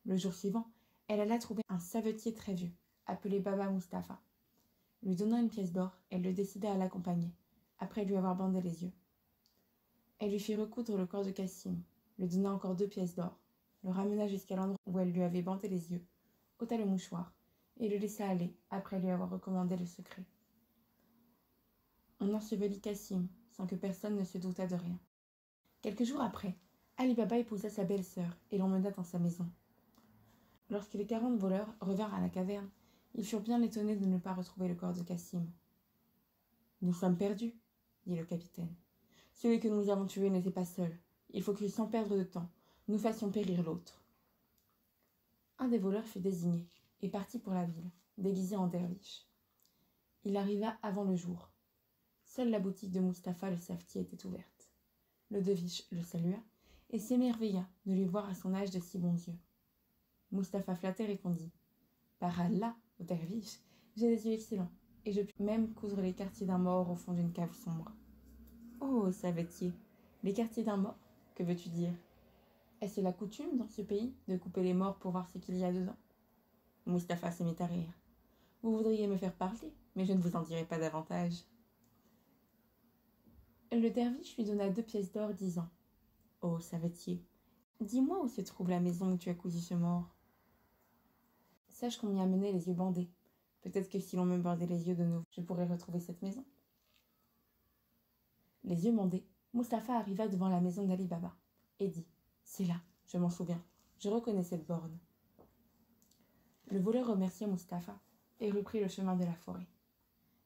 Le jour suivant, elle alla trouver un savetier très vieux, appelé Baba Mustapha. Lui donnant une pièce d'or, elle le décida à l'accompagner, après lui avoir bandé les yeux. Elle lui fit recoudre le corps de Cassim, lui donna encore 2 pièces d'or, le ramena jusqu'à l'endroit où elle lui avait bandé les yeux, ôta le mouchoir, et le laissa aller, après lui avoir recommandé le secret. On ensevelit Cassim, sans que personne ne se doutât de rien. Quelques jours après, Ali Baba épousa sa belle-sœur et l'emmena dans sa maison. Lorsque les 40 voleurs revinrent à la caverne, ils furent bien étonnés de ne pas retrouver le corps de Cassim. « Nous sommes perdus, » dit le capitaine. « Celui que nous avons tué n'était pas seul. Il faut que, sans perdre de temps, nous fassions périr l'autre. » Un des voleurs fut désigné et partit pour la ville, déguisé en derviche. Il arriva avant le jour. Seule la boutique de Mustapha le savetier était ouverte. Le derviche le salua et s'émerveilla de lui voir à son âge de si bons yeux. Mustapha flatté répondit « Par Allah, au derviche, j'ai des yeux excellents, et je puis même coudre les quartiers d'un mort au fond d'une cave sombre. »« Oh, savetier, les quartiers d'un mort, que veux-tu dire? Est-ce la coutume dans ce pays de couper les morts pour voir ce qu'il y a dedans ?» Mustapha se mit à rire. « Vous voudriez me faire parler, mais je ne vous en dirai pas davantage. » Le derviche lui donna 2 pièces d'or, disant « Oh, savetier, dis-moi où se trouve la maison où tu as cousu ce mort. Sache qu'on m'y a mené les yeux bandés. Peut-être que si l'on me bandait les yeux de nouveau, je pourrais retrouver cette maison. » Les yeux bandés, Mustapha arriva devant la maison d'Ali Baba et dit « C'est là, je m'en souviens, je reconnais cette borne. » Le voleur remercia Mustapha et reprit le chemin de la forêt.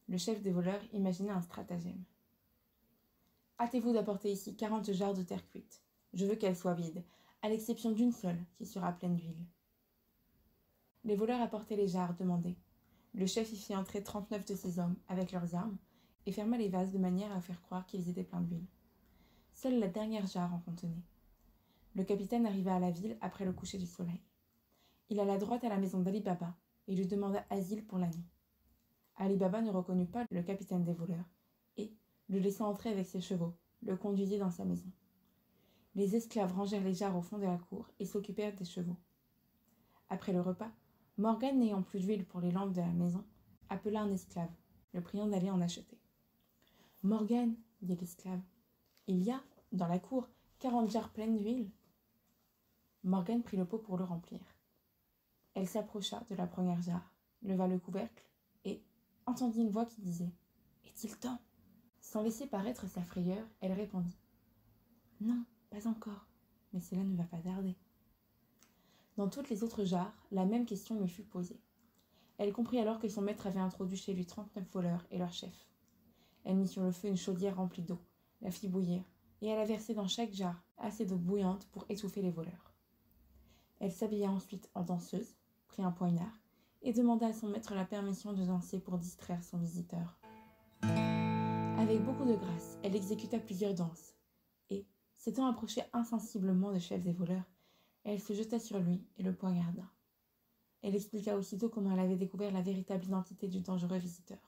Le chef des voleurs imagina un stratagème. « Hâtez-vous d'apporter ici 40 jarres de terre cuite. Je veux qu'elles soient vides, à l'exception d'une seule qui sera pleine d'huile. » Les voleurs apportaient les jarres demandées. Le chef y fit entrer 39 de ses hommes avec leurs armes et ferma les vases de manière à faire croire qu'ils étaient pleins d'huile. Seule la dernière jarre en contenait. Le capitaine arriva à la ville après le coucher du soleil. Il alla droit à la maison d'Ali Baba et lui demanda asile pour la nuit. Ali Baba ne reconnut pas le capitaine des voleurs et, le laissant entrer avec ses chevaux, le conduisit dans sa maison. Les esclaves rangèrent les jarres au fond de la cour et s'occupèrent des chevaux. Après le repas, Morgan, n'ayant plus d'huile pour les lampes de la maison, appela un esclave, le priant d'aller en acheter. « Morgan, dit l'esclave, il y a, dans la cour, 40 jarres pleines d'huile. » Morgan prit le pot pour le remplir. Elle s'approcha de la première jarre, leva le couvercle et entendit une voix qui disait « Est-il temps ?» Sans laisser paraître sa frayeur, elle répondit « Non, pas encore, mais cela ne va pas tarder. » Dans toutes les autres jarres, la même question lui fut posée. Elle comprit alors que son maître avait introduit chez lui 39 voleurs et leur chef. Elle mit sur le feu une chaudière remplie d'eau, la fit bouillir, et elle a versé dans chaque jarre assez d'eau bouillante pour étouffer les voleurs. Elle s'habilla ensuite en danseuse, prit un poignard, et demanda à son maître la permission de danser pour distraire son visiteur. Avec beaucoup de grâce, elle exécuta plusieurs danses, et, s'étant approchée insensiblement du chef des voleurs, elle se jeta sur lui et le poignarda. Elle expliqua aussitôt comment elle avait découvert la véritable identité du dangereux visiteur.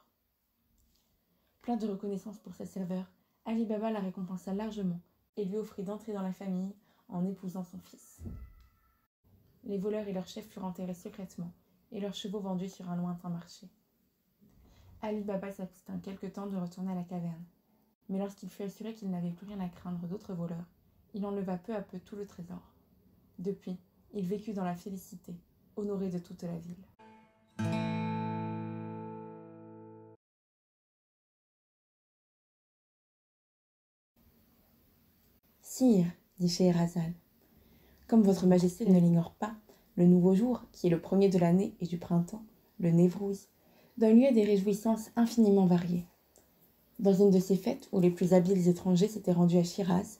Plein de reconnaissance pour sa serveur, Ali Baba la récompensa largement et lui offrit d'entrer dans la famille en épousant son fils. Les voleurs et leurs chefs furent enterrés secrètement et leurs chevaux vendus sur un lointain marché. Ali Baba s'abstint quelque temps de retourner à la caverne, mais lorsqu'il fut assuré qu'il n'avait plus rien à craindre d'autres voleurs, il enleva peu à peu tout le trésor. Depuis, il vécut dans la félicité, honoré de toute la ville. Sire, dit Scheherazade, comme votre majesté ne l'ignore pas, le nouveau jour, qui est le premier de l'année et du printemps, le Névrouz, donne lieu à des réjouissances infiniment variées. Dans une de ces fêtes où les plus habiles étrangers s'étaient rendus à Shiraz,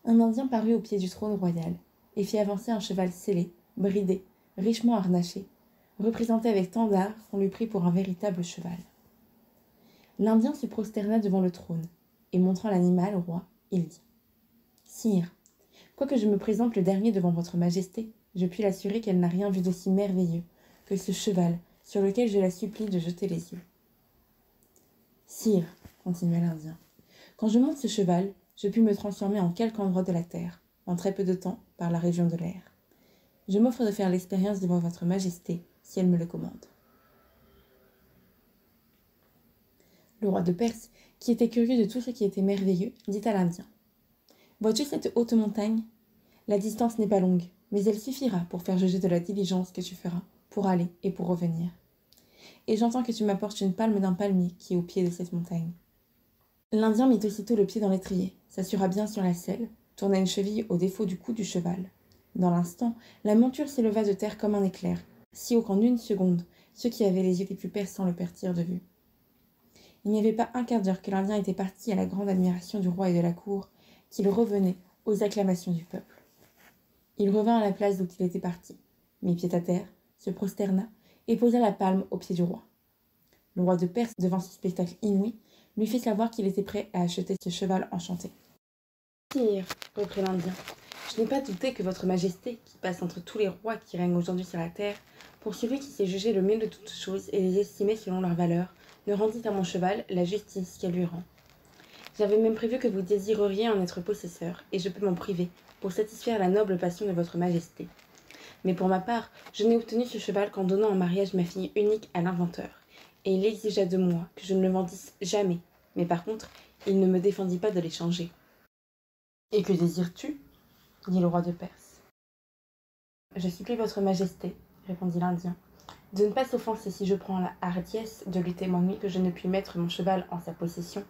un Indien parut au pied du trône royal et fit avancer un cheval scellé, bridé, richement harnaché, représenté avec tant d'art qu'on lui prit pour un véritable cheval. L'Indien se prosterna devant le trône, et montrant l'animal au roi, il dit « Sire, quoique je me présente le dernier devant votre majesté, je puis l'assurer qu'elle n'a rien vu d'aussi merveilleux que ce cheval sur lequel je la supplie de jeter les yeux. »« Sire, continua l'Indien, quand je monte ce cheval, je puis me transformer en quelque endroit de la terre, en très peu de temps, par la région de l'air. Je m'offre de faire l'expérience devant votre majesté, si elle me le commande. » Le roi de Perse, qui était curieux de tout ce qui était merveilleux, dit à l'Indien: Vois-tu cette haute montagne? La distance n'est pas longue, mais elle suffira pour faire juger de la diligence que tu feras pour aller et pour revenir. Et j'entends que tu m'apportes une palme d'un palmier qui est au pied de cette montagne. L'Indien mit aussitôt le pied dans l'étrier, s'assura bien sur la selle, tourna une cheville au défaut du cou du cheval. Dans l'instant, la monture s'éleva de terre comme un éclair, si haut qu'en une seconde, ceux qui avaient les yeux les plus perçants le perdirent de vue. Il n'y avait pas un quart d'heure que l'Indien était parti à la grande admiration du roi et de la cour, qu'il revenait aux acclamations du peuple. Il revint à la place d'où il était parti, mit pied à terre, se prosterna et posa la palme aux pieds du roi. Le roi de Perse, devant ce spectacle inouï, lui fit savoir qu'il était prêt à acheter ce cheval enchanté. « Sire, reprit l'Indien, je n'ai pas douté que votre majesté, qui passe entre tous les rois qui règnent aujourd'hui sur la terre, pour celui qui sait juger le mieux de toutes choses et les estimer selon leur valeur, ne rendit à mon cheval la justice qu'elle lui rend. J'avais même prévu que vous désireriez en être possesseur, et je peux m'en priver, pour satisfaire la noble passion de votre majesté. Mais pour ma part, je n'ai obtenu ce cheval qu'en donnant en mariage ma fille unique à l'inventeur, et il exigea de moi que je ne le vendisse jamais, mais par contre, il ne me défendit pas de l'échanger. »« Et que désires-tu » dit le roi de Perse. « Je supplie votre majesté, répondit l'Indien, de ne pas s'offenser si je prends la hardiesse de lui témoigner que je ne puis mettre mon cheval en sa possession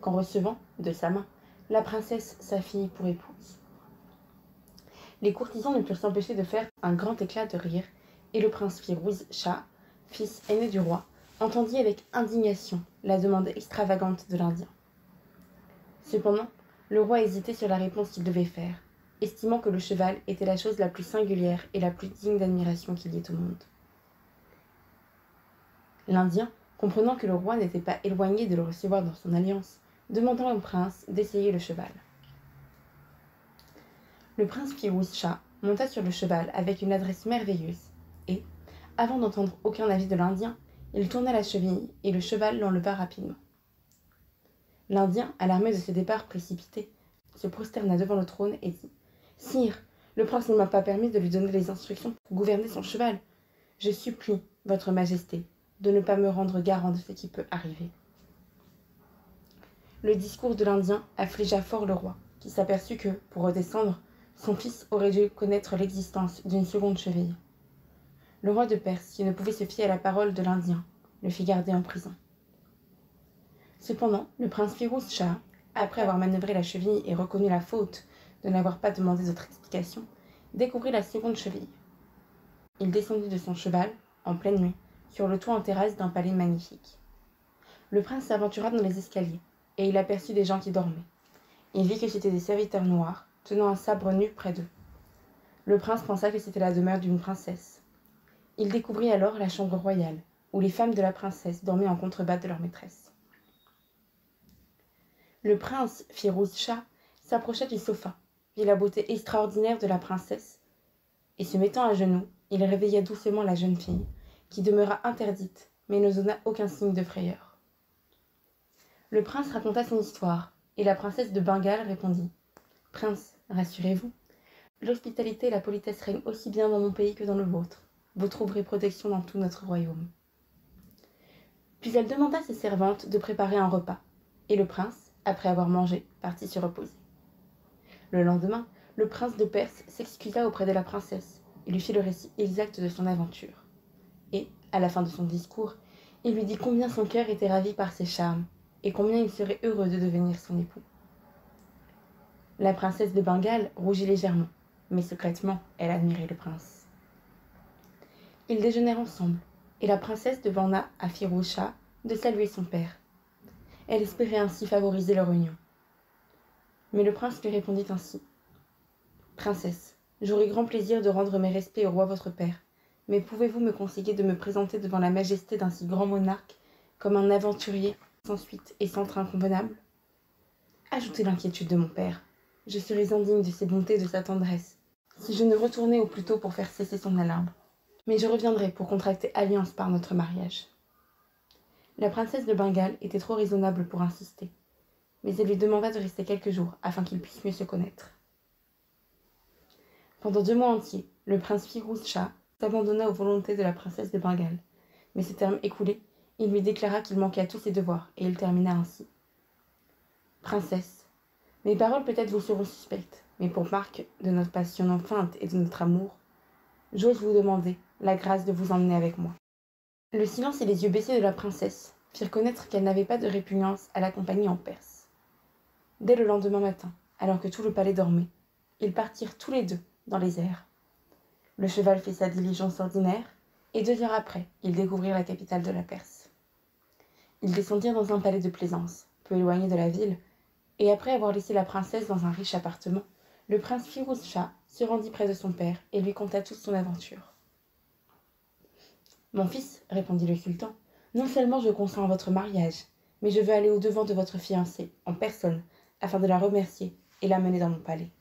qu'en recevant, de sa main, la princesse, sa fille, pour épouse. » Les courtisans ne purent s'empêcher de faire un grand éclat de rire, et le prince Firouz Shah, fils aîné du roi, entendit avec indignation la demande extravagante de l'Indien. Cependant, le roi hésitait sur la réponse qu'il devait faire, estimant que le cheval était la chose la plus singulière et la plus digne d'admiration qu'il y ait au monde. L'Indien, comprenant que le roi n'était pas éloigné de le recevoir dans son alliance, demanda au prince d'essayer le cheval. Le prince Firouz Shah monta sur le cheval avec une adresse merveilleuse, et, avant d'entendre aucun avis de l'Indien, il tourna la cheville et le cheval l'enleva rapidement. L'Indien, alarmé de ce départ précipité, se prosterna devant le trône et dit « Sire, le prince ne m'a pas permis de lui donner les instructions pour gouverner son cheval. Je supplie, votre majesté, de ne pas me rendre garant de ce qui peut arriver. » Le discours de l'Indien affligea fort le roi, qui s'aperçut que, pour redescendre, son fils aurait dû connaître l'existence d'une seconde cheville. Le roi de Perse, qui ne pouvait se fier à la parole de l'Indien, le fit garder en prison. Cependant, le prince Firouz Shah, après avoir manœuvré la cheville et reconnu la faute de n'avoir pas demandé d'autre explication, découvrit la seconde cheville. Il descendit de son cheval, en pleine nuit, sur le toit en terrasse d'un palais magnifique. Le prince s'aventura dans les escaliers, et il aperçut des gens qui dormaient. Il vit que c'étaient des serviteurs noirs, tenant un sabre nu près d'eux. Le prince pensa que c'était la demeure d'une princesse. Il découvrit alors la chambre royale, où les femmes de la princesse dormaient en contrebas de leur maîtresse. Le prince Firouz Shah s'approcha du sofa, vit la beauté extraordinaire de la princesse, et se mettant à genoux, il réveilla doucement la jeune fille, qui demeura interdite, mais ne donna aucun signe de frayeur. Le prince raconta son histoire, et la princesse de Bengale répondit « Prince, rassurez-vous, l'hospitalité et la politesse règnent aussi bien dans mon pays que dans le vôtre. Vous trouverez protection dans tout notre royaume. » Puis elle demanda à ses servantes de préparer un repas, et le prince, après avoir mangé, partit se reposer. Le lendemain, le prince de Perse s'excusa auprès de la princesse et lui fit le récit exact de son aventure. Et, à la fin de son discours, il lui dit combien son cœur était ravi par ses charmes et combien il serait heureux de devenir son époux. La princesse de Bengale rougit légèrement, mais secrètement, elle admirait le prince. Ils déjeunèrent ensemble, et la princesse demanda à Firouz Shah de saluer son père. Elle espérait ainsi favoriser leur union. Mais le prince lui répondit ainsi. « Princesse, j'aurai grand plaisir de rendre mes respects au roi votre père, mais pouvez-vous me conseiller de me présenter devant la majesté d'un si grand monarque comme un aventurier sans suite et sans train convenable? Ajoutez l'inquiétude de mon père. Je serais indigne de ses bontés et de sa tendresse, si je ne retournais au plus tôt pour faire cesser son alarme. Mais je reviendrai pour contracter alliance par notre mariage. » La princesse de Bengale était trop raisonnable pour insister, mais elle lui demanda de rester quelques jours afin qu'ils puissent mieux se connaître. Pendant 2 mois entiers, le prince Firouz Shah s'abandonna aux volontés de la princesse de Bengale, mais ce terme écoulé, Il lui déclara qu'il manquait à tous ses devoirs, et il termina ainsi. « Princesse, mes paroles peut-être vous seront suspectes, mais pour marque de notre passion enfante et de notre amour, j'ose vous demander la grâce de vous emmener avec moi. » Le silence et les yeux baissés de la princesse firent connaître qu'elle n'avait pas de répugnance à l'accompagner en Perse. Dès le lendemain matin, alors que tout le palais dormait, ils partirent tous les deux dans les airs. Le cheval fit sa diligence ordinaire, et 2 heures après, ils découvrirent la capitale de la Perse. Ils descendirent dans un palais de plaisance, peu éloigné de la ville, et après avoir laissé la princesse dans un riche appartement, le prince Firouz Shah se rendit près de son père et lui conta toute son aventure. « Mon fils, répondit le sultan, non seulement je consens à votre mariage, mais je veux aller au-devant de votre fiancée, en personne, afin de la remercier et la mener dans mon palais. »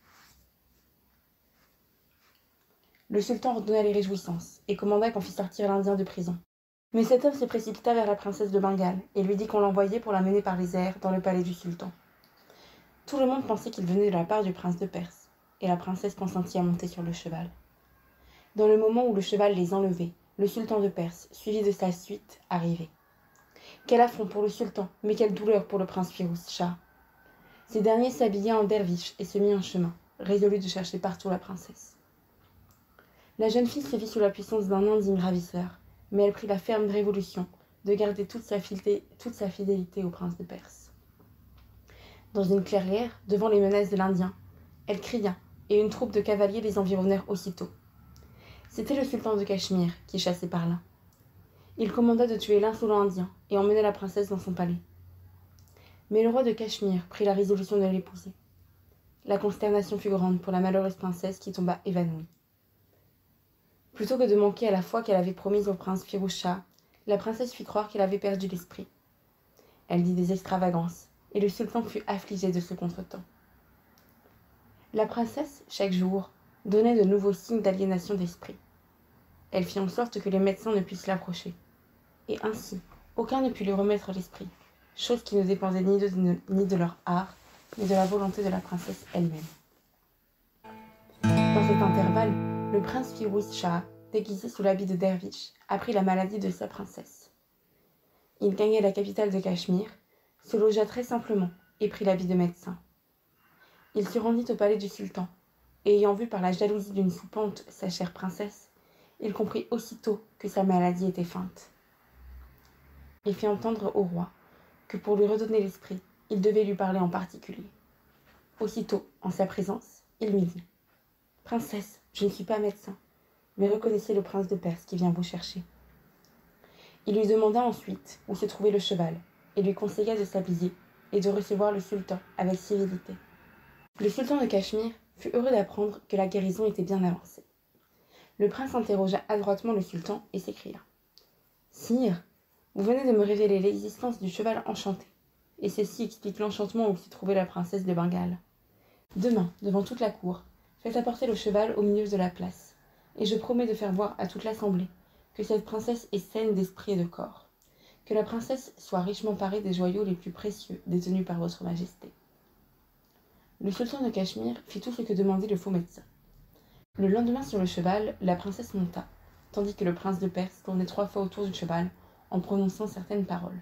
Le sultan ordonna les réjouissances et commanda qu'on fît sortir l'Indien de prison. Mais cet homme se précipita vers la princesse de Bengale et lui dit qu'on l'envoyait pour la mener par les airs dans le palais du sultan. Tout le monde pensait qu'il venait de la part du prince de Perse, et la princesse consentit à monter sur le cheval. Dans le moment où le cheval les enlevait, le sultan de Perse, suivi de sa suite, arrivait. Quel affront pour le sultan, mais quelle douleur pour le prince Firouz Shah. Ces derniers s'habilla en derviche et se mit en chemin, résolu de chercher partout la princesse. La jeune fille se vit sous la puissance d'un indigne ravisseur, mais elle prit la ferme résolution de garder toute sa fidélité au prince de Perse. Dans une clairière, devant les menaces de l'Indien, elle cria, et une troupe de cavaliers les environnèrent aussitôt. C'était le sultan de Cachemire qui chassait par là. Il commanda de tuer l'insolent Indien et emmena la princesse dans son palais. Mais le roi de Cachemire prit la résolution de l'épouser. La consternation fut grande pour la malheureuse princesse qui tomba évanouie. Plutôt que de manquer à la foi qu'elle avait promise au prince Firouz Shah, la princesse fit croire qu'elle avait perdu l'esprit. Elle dit des extravagances, et le sultan fut affligé de ce contretemps. La princesse, chaque jour, donnait de nouveaux signes d'aliénation d'esprit. Elle fit en sorte que les médecins ne puissent l'approcher, et ainsi, aucun ne put lui remettre l'esprit, chose qui ne dépendait ni de leur art, ni de la volonté de la princesse elle-même. Dans cet intervalle, le prince Firouz Shah, déguisé sous l'habit de derviche, apprit la maladie de sa princesse. Il gagna la capitale de Cachemire, se logea très simplement et prit l'habit de médecin. Il se rendit au palais du sultan, et ayant vu par la jalousie d'une soupente sa chère princesse, il comprit aussitôt que sa maladie était feinte. Il fit entendre au roi que pour lui redonner l'esprit, il devait lui parler en particulier. Aussitôt, en sa présence, il lui dit « Princesse, je ne suis pas médecin, mais reconnaissez le prince de Perse qui vient vous chercher. » Il lui demanda ensuite où se trouvait le cheval, et lui conseilla de s'habiller et de recevoir le sultan avec civilité. Le sultan de Cachemire fut heureux d'apprendre que la guérison était bien avancée. Le prince interrogea adroitement le sultan et s'écria « Sire, vous venez de me révéler l'existence du cheval enchanté, et ceci explique l'enchantement où s'y trouvait la princesse de Bengale. Demain, devant toute la cour, faites apporter le cheval au milieu de la place, et je promets de faire voir à toute l'assemblée que cette princesse est saine d'esprit et de corps, que la princesse soit richement parée des joyaux les plus précieux détenus par votre majesté. » Le sultan de Cachemire fit tout ce que demandait le faux médecin. Le lendemain sur le cheval, la princesse monta, tandis que le prince de Perse tournait 3 fois autour du cheval en prononçant certaines paroles,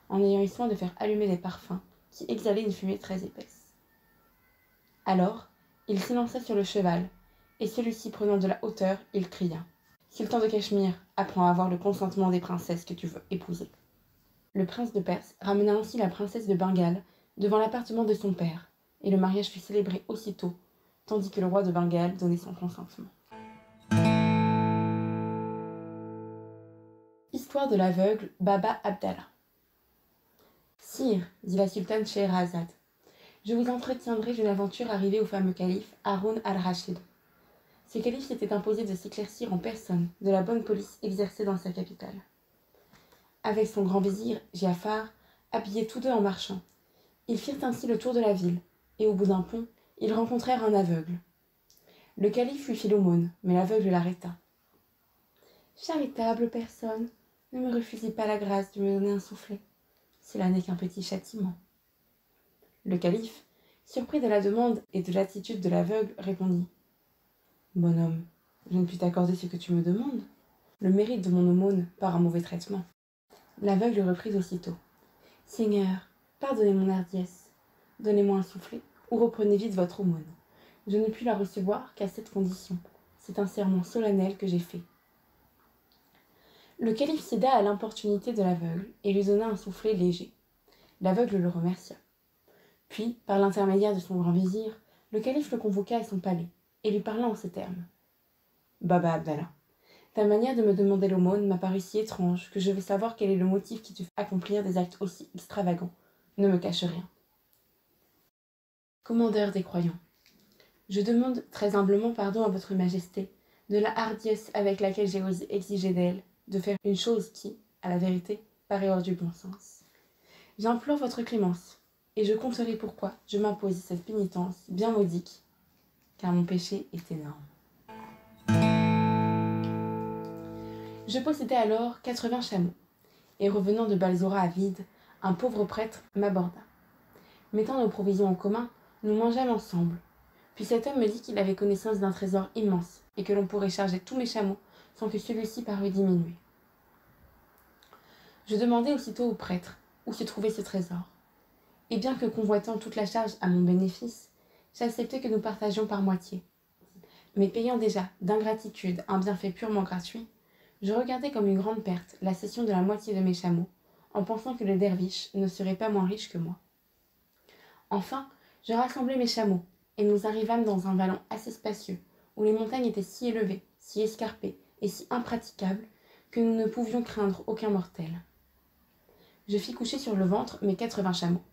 en ayant eu soin de faire allumer des parfums qui exhalaient une fumée très épaisse. Alors, il s'élança sur le cheval, et celui-ci prenant de la hauteur, il cria « Sultan de Cachemire, apprends à avoir le consentement des princesses que tu veux épouser. » Le prince de Perse ramena ainsi la princesse de Bengale devant l'appartement de son père, et le mariage fut célébré aussitôt, tandis que le roi de Bengale donnait son consentement. Histoire de l'aveugle Baba Abdallah. Sire, dit la sultane Scheherazade, je vous entretiendrai d'une aventure arrivée au fameux calife Haroun al-Rachid. Ce calife s'était imposé de s'éclaircir en personne de la bonne police exercée dans sa capitale. Avec son grand vizir, Giafar, habillés tous deux en marchands, ils firent ainsi le tour de la ville, et au bout d'un pont, ils rencontrèrent un aveugle. Le calife lui fit l'aumône, mais l'aveugle l'arrêta. « Charitable personne, ne me refusez pas la grâce de me donner un soufflet. Cela n'est qu'un petit châtiment. » Le calife, surpris de la demande et de l'attitude de l'aveugle, répondit « Bonhomme, je ne puis t'accorder ce que tu me demandes. Le mérite de mon aumône par un mauvais traitement. L'aveugle reprit aussitôt. « Seigneur, pardonnez mon hardiesse. Donnez-moi un soufflet, ou reprenez vite votre aumône. Je ne puis la recevoir qu'à cette condition. C'est un serment solennel que j'ai fait. » Le calife céda à l'importunité de l'aveugle et lui donna un soufflet léger. L'aveugle le remercia. Puis, par l'intermédiaire de son grand vizir, le calife le convoqua à son palais et lui parla en ces termes. « Baba Abdallah, ta manière de me demander l'aumône m'a paru si étrange que je veux savoir quel est le motif qui te fait accomplir des actes aussi extravagants. Ne me cache rien. Commandeur des croyants, je demande très humblement pardon à votre majesté de la hardiesse avec laquelle j'ai osé exiger d'elle de faire une chose qui, à la vérité, paraît hors du bon sens. J'implore votre clémence, et je compterai pourquoi je m'impose cette pénitence bien modique, car mon péché est énorme. Je possédais alors 80 chameaux, et revenant de Balzora à vide, un pauvre prêtre m'aborda. Mettant nos provisions en commun, nous mangeâmes ensemble. Puis cet homme me dit qu'il avait connaissance d'un trésor immense, et que l'on pourrait charger tous mes chameaux sans que celui-ci parût diminuer. Je demandai aussitôt au prêtre où se trouvait ce trésor. Et bien que convoitant toute la charge à mon bénéfice, j'acceptai que nous partagions par moitié. Mais payant déjà d'ingratitude un bienfait purement gratuit, je regardais comme une grande perte la cession de la moitié de mes chameaux, en pensant que le derviche ne serait pas moins riche que moi. Enfin, je rassemblai mes chameaux, et nous arrivâmes dans un vallon assez spacieux, où les montagnes étaient si élevées, si escarpées et si impraticables que nous ne pouvions craindre aucun mortel. Je fis coucher sur le ventre mes 80 chameaux.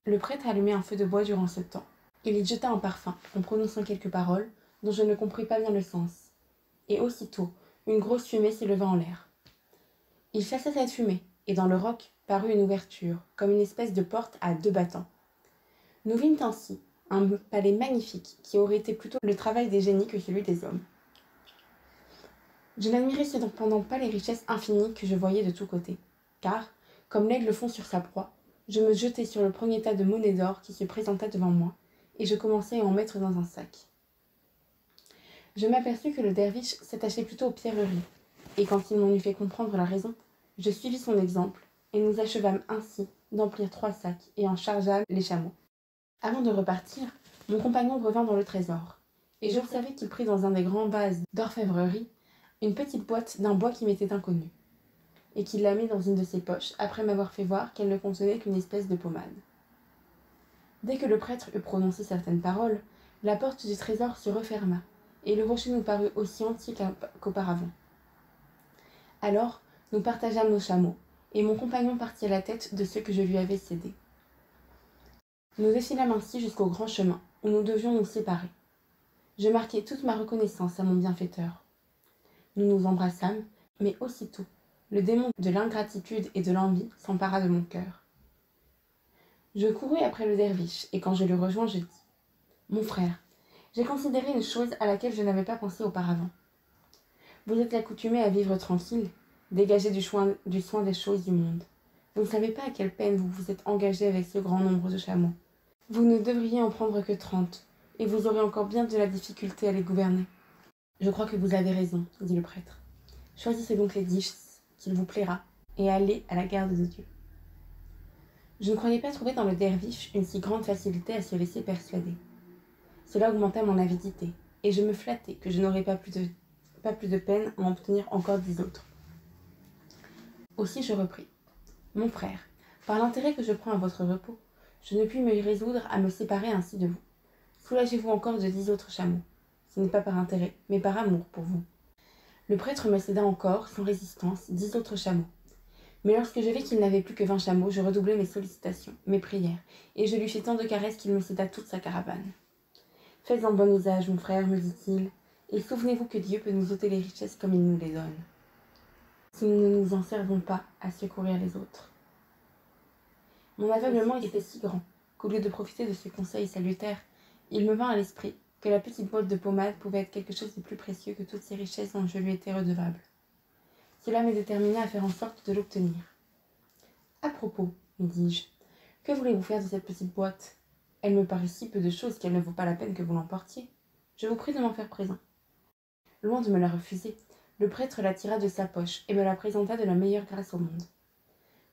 Le prêtre allumait un feu de bois durant ce temps. Il y jeta un parfum, en prononçant quelques paroles, dont je ne compris pas bien le sens. Et aussitôt, une grosse fumée s'éleva en l'air. Il chassa cette fumée, et dans le roc parut une ouverture, comme une espèce de porte à 2 battants. Nous vîmes ainsi un palais magnifique qui aurait été plutôt le travail des génies que celui des hommes. Je n'admirais cependant pas les richesses infinies que je voyais de tous côtés, car, comme l'aigle fond sur sa proie, je me jetai sur le premier tas de monnaie d'or qui se présenta devant moi, et je commençai à en mettre dans un sac. Je m'aperçus que le derviche s'attachait plutôt aux pierreries, et quand il m'en eut fait comprendre la raison, je suivis son exemple, et nous achevâmes ainsi d'emplir 3 sacs et en chargeâmes les chameaux. Avant de repartir, mon compagnon revint dans le trésor, et j'observai qu'il prit dans un des grands vases d'orfèvrerie une petite boîte d'un bois qui m'était inconnu, et qu'il la mit dans une de ses poches après m'avoir fait voir qu'elle ne contenait qu'une espèce de pommade. Dès que le prêtre eut prononcé certaines paroles, la porte du trésor se referma, et le rocher nous parut aussi entier qu'auparavant. Alors, nous partageâmes nos chameaux, et mon compagnon partit à la tête de ceux que je lui avais cédés. Nous défilâmes ainsi jusqu'au grand chemin, où nous devions nous séparer. Je marquai toute ma reconnaissance à mon bienfaiteur. Nous nous embrassâmes, mais aussitôt, le démon de l'ingratitude et de l'envie s'empara de mon cœur. Je courus après le derviche, et quand je le rejoins, je dis « Mon frère, j'ai considéré une chose à laquelle je n'avais pas pensé auparavant. Vous êtes accoutumé à vivre tranquille, dégagé du soin des choses du monde. Vous ne savez pas à quelle peine vous vous êtes engagé avec ce grand nombre de chameaux. Vous ne devriez en prendre que 30, et vous aurez encore bien de la difficulté à les gouverner. » « Je crois que vous avez raison, dit le prêtre. Choisissez donc les 10 qu'il vous plaira, et allez à la garde de Dieu. Je ne croyais pas trouver dans le derviche une si grande facilité à se laisser persuader. Cela augmentait mon avidité, et je me flattais que je n'aurais pas plus de peine à en obtenir encore 10 autres. Aussi je repris. Mon frère, par l'intérêt que je prends à votre repos, je ne puis me résoudre à me séparer ainsi de vous. Soulagez-vous encore de 10 autres chameaux. Ce n'est pas par intérêt, mais par amour pour vous. Le prêtre me céda encore, sans résistance, 10 autres chameaux. Mais lorsque je vis qu'il n'avait plus que 20 chameaux, je redoublai mes sollicitations, mes prières, et je lui fis tant de caresses qu'il me céda toute sa caravane. Faites-en bon usage, mon frère, me dit-il, et souvenez-vous que Dieu peut nous ôter les richesses comme il nous les donne, si nous ne nous en servons pas à secourir les autres. Mon aveuglement était si grand qu'au lieu de profiter de ce conseil salutaire, il me vint à l'esprit que la petite boîte de pommade pouvait être quelque chose de plus précieux que toutes ces richesses dont je lui étais redevable. Cela me détermina à faire en sorte de l'obtenir. « À propos, me dis-je, que voulez-vous faire de cette petite boîte? Elle me paraît si peu de choses qu'elle ne vaut pas la peine que vous l'emportiez. Je vous prie de m'en faire présent. » Loin de me la refuser, le prêtre la tira de sa poche et me la présenta de la meilleure grâce au monde.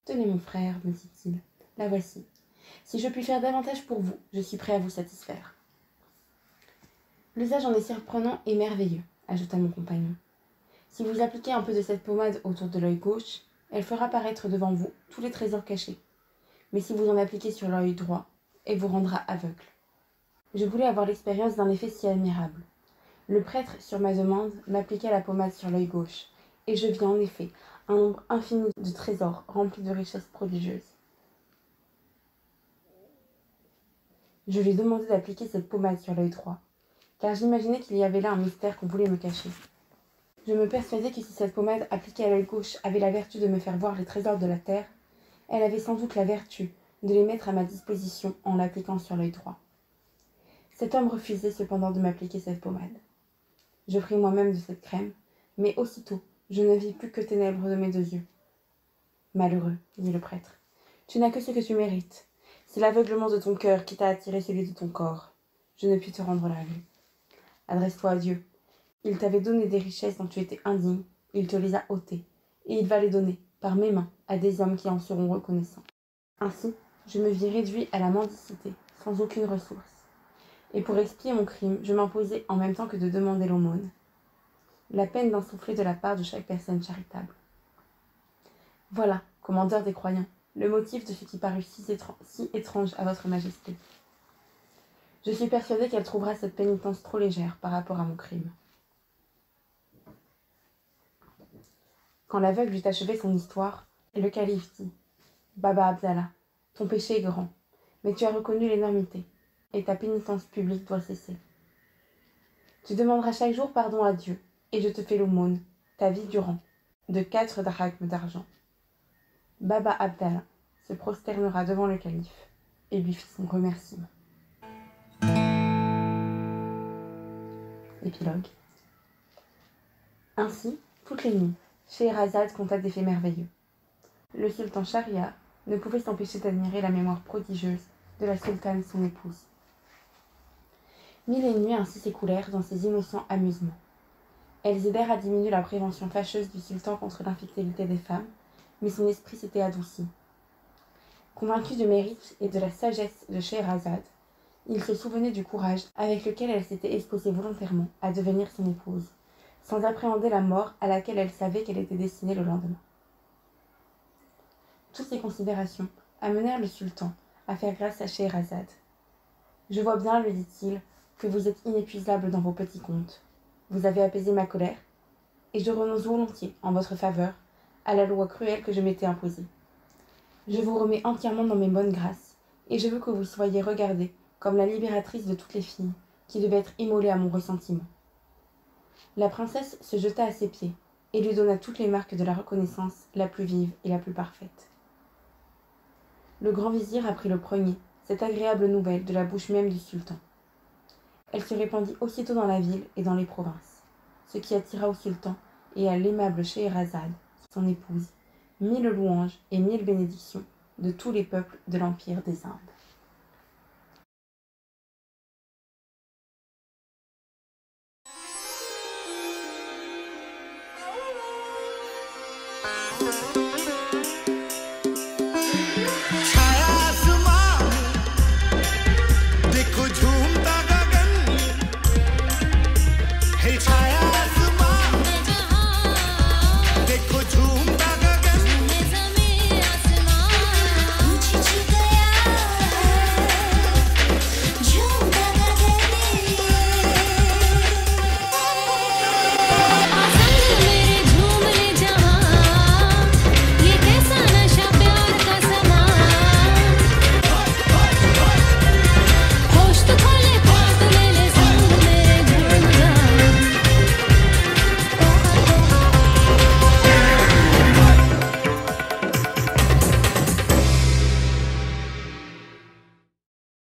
Tenez mon frère, me dit-il, la voici. Si je puis faire davantage pour vous, je suis prêt à vous satisfaire. L'usage en est surprenant et merveilleux, ajouta mon compagnon. Si vous appliquez un peu de cette pommade autour de l'œil gauche, elle fera paraître devant vous tous les trésors cachés. Mais si vous en appliquez sur l'œil droit, elle vous rendra aveugle. Je voulais avoir l'expérience d'un effet si admirable. Le prêtre, sur ma demande, m'appliqua la pommade sur l'œil gauche, et je vis en effet un nombre infini de trésors remplis de richesses prodigieuses. Je lui demandai d'appliquer cette pommade sur l'œil droit, car j'imaginais qu'il y avait là un mystère qu'on voulait me cacher. Je me persuadai que si cette pommade appliquée à l'œil gauche avait la vertu de me faire voir les trésors de la terre, elle avait sans doute la vertu de les mettre à ma disposition en l'appliquant sur l'œil droit. Cet homme refusait cependant de m'appliquer cette pommade. Je pris moi-même de cette crème, mais aussitôt je ne vis plus que ténèbres de mes 2 yeux. Malheureux, dit le prêtre, tu n'as que ce que tu mérites. C'est l'aveuglement de ton cœur qui t'a attiré celui de ton corps. Je ne puis te rendre la vue. Adresse-toi à Dieu. Il t'avait donné des richesses dont tu étais indigne, il te les a ôtées, et il va les donner, par mes mains, à des hommes qui en seront reconnaissants. Ainsi, je me vis réduit à la mendicité, sans aucune ressource. Et pour expier mon crime, je m'imposais en même temps que de demander l'aumône. La peine d'en souffler de la part de chaque personne charitable. Voilà, commandeur des croyants, le motif de ce qui parut si étrange à votre majesté. Je suis persuadé qu'elle trouvera cette pénitence trop légère par rapport à mon crime. Quand l'aveugle eut achevé son histoire, le calife dit « Baba Abdallah, ton péché est grand, mais tu as reconnu l'énormité, et ta pénitence publique doit cesser. Tu demanderas chaque jour pardon à Dieu, et je te fais l'aumône, ta vie durant, de 4 drachmes d'argent. » Baba Abdallah se prosternera devant le calife et lui fit son remerciement. Épilogue. Ainsi, toutes les nuits, Scheherazade conta des faits merveilleux. Le sultan Shahriar ne pouvait s'empêcher d'admirer la mémoire prodigieuse de la sultane son épouse. 1000 nuits ainsi s'écoulèrent dans ces innocents amusements. Elles aidèrent à diminuer la prévention fâcheuse du sultan contre l'infidélité des femmes, mais son esprit s'était adouci. Convaincu du mérite et de la sagesse de Scheherazade, il se souvenait du courage avec lequel elle s'était exposée volontairement à devenir son épouse, sans appréhender la mort à laquelle elle savait qu'elle était destinée le lendemain. Toutes ces considérations amenèrent le sultan à faire grâce à Scheherazade. « Je vois bien, lui dit-il, que vous êtes inépuisable dans vos petits contes. Vous avez apaisé ma colère, et je renonce volontiers, en votre faveur, à la loi cruelle que je m'étais imposée. Je vous remets entièrement dans mes bonnes grâces, et je veux que vous soyez regardée comme la libératrice de toutes les filles, qui devaient être immolées à mon ressentiment. » La princesse se jeta à ses pieds, et lui donna toutes les marques de la reconnaissance la plus vive et la plus parfaite. Le grand vizir apprit le premier cette agréable nouvelle de la bouche même du sultan. Elle se répandit aussitôt dans la ville et dans les provinces, ce qui attira au sultan et à l'aimable Scheherazade, son épouse, 1000 louanges et 1000 bénédictions de tous les peuples de l'Empire des Indes.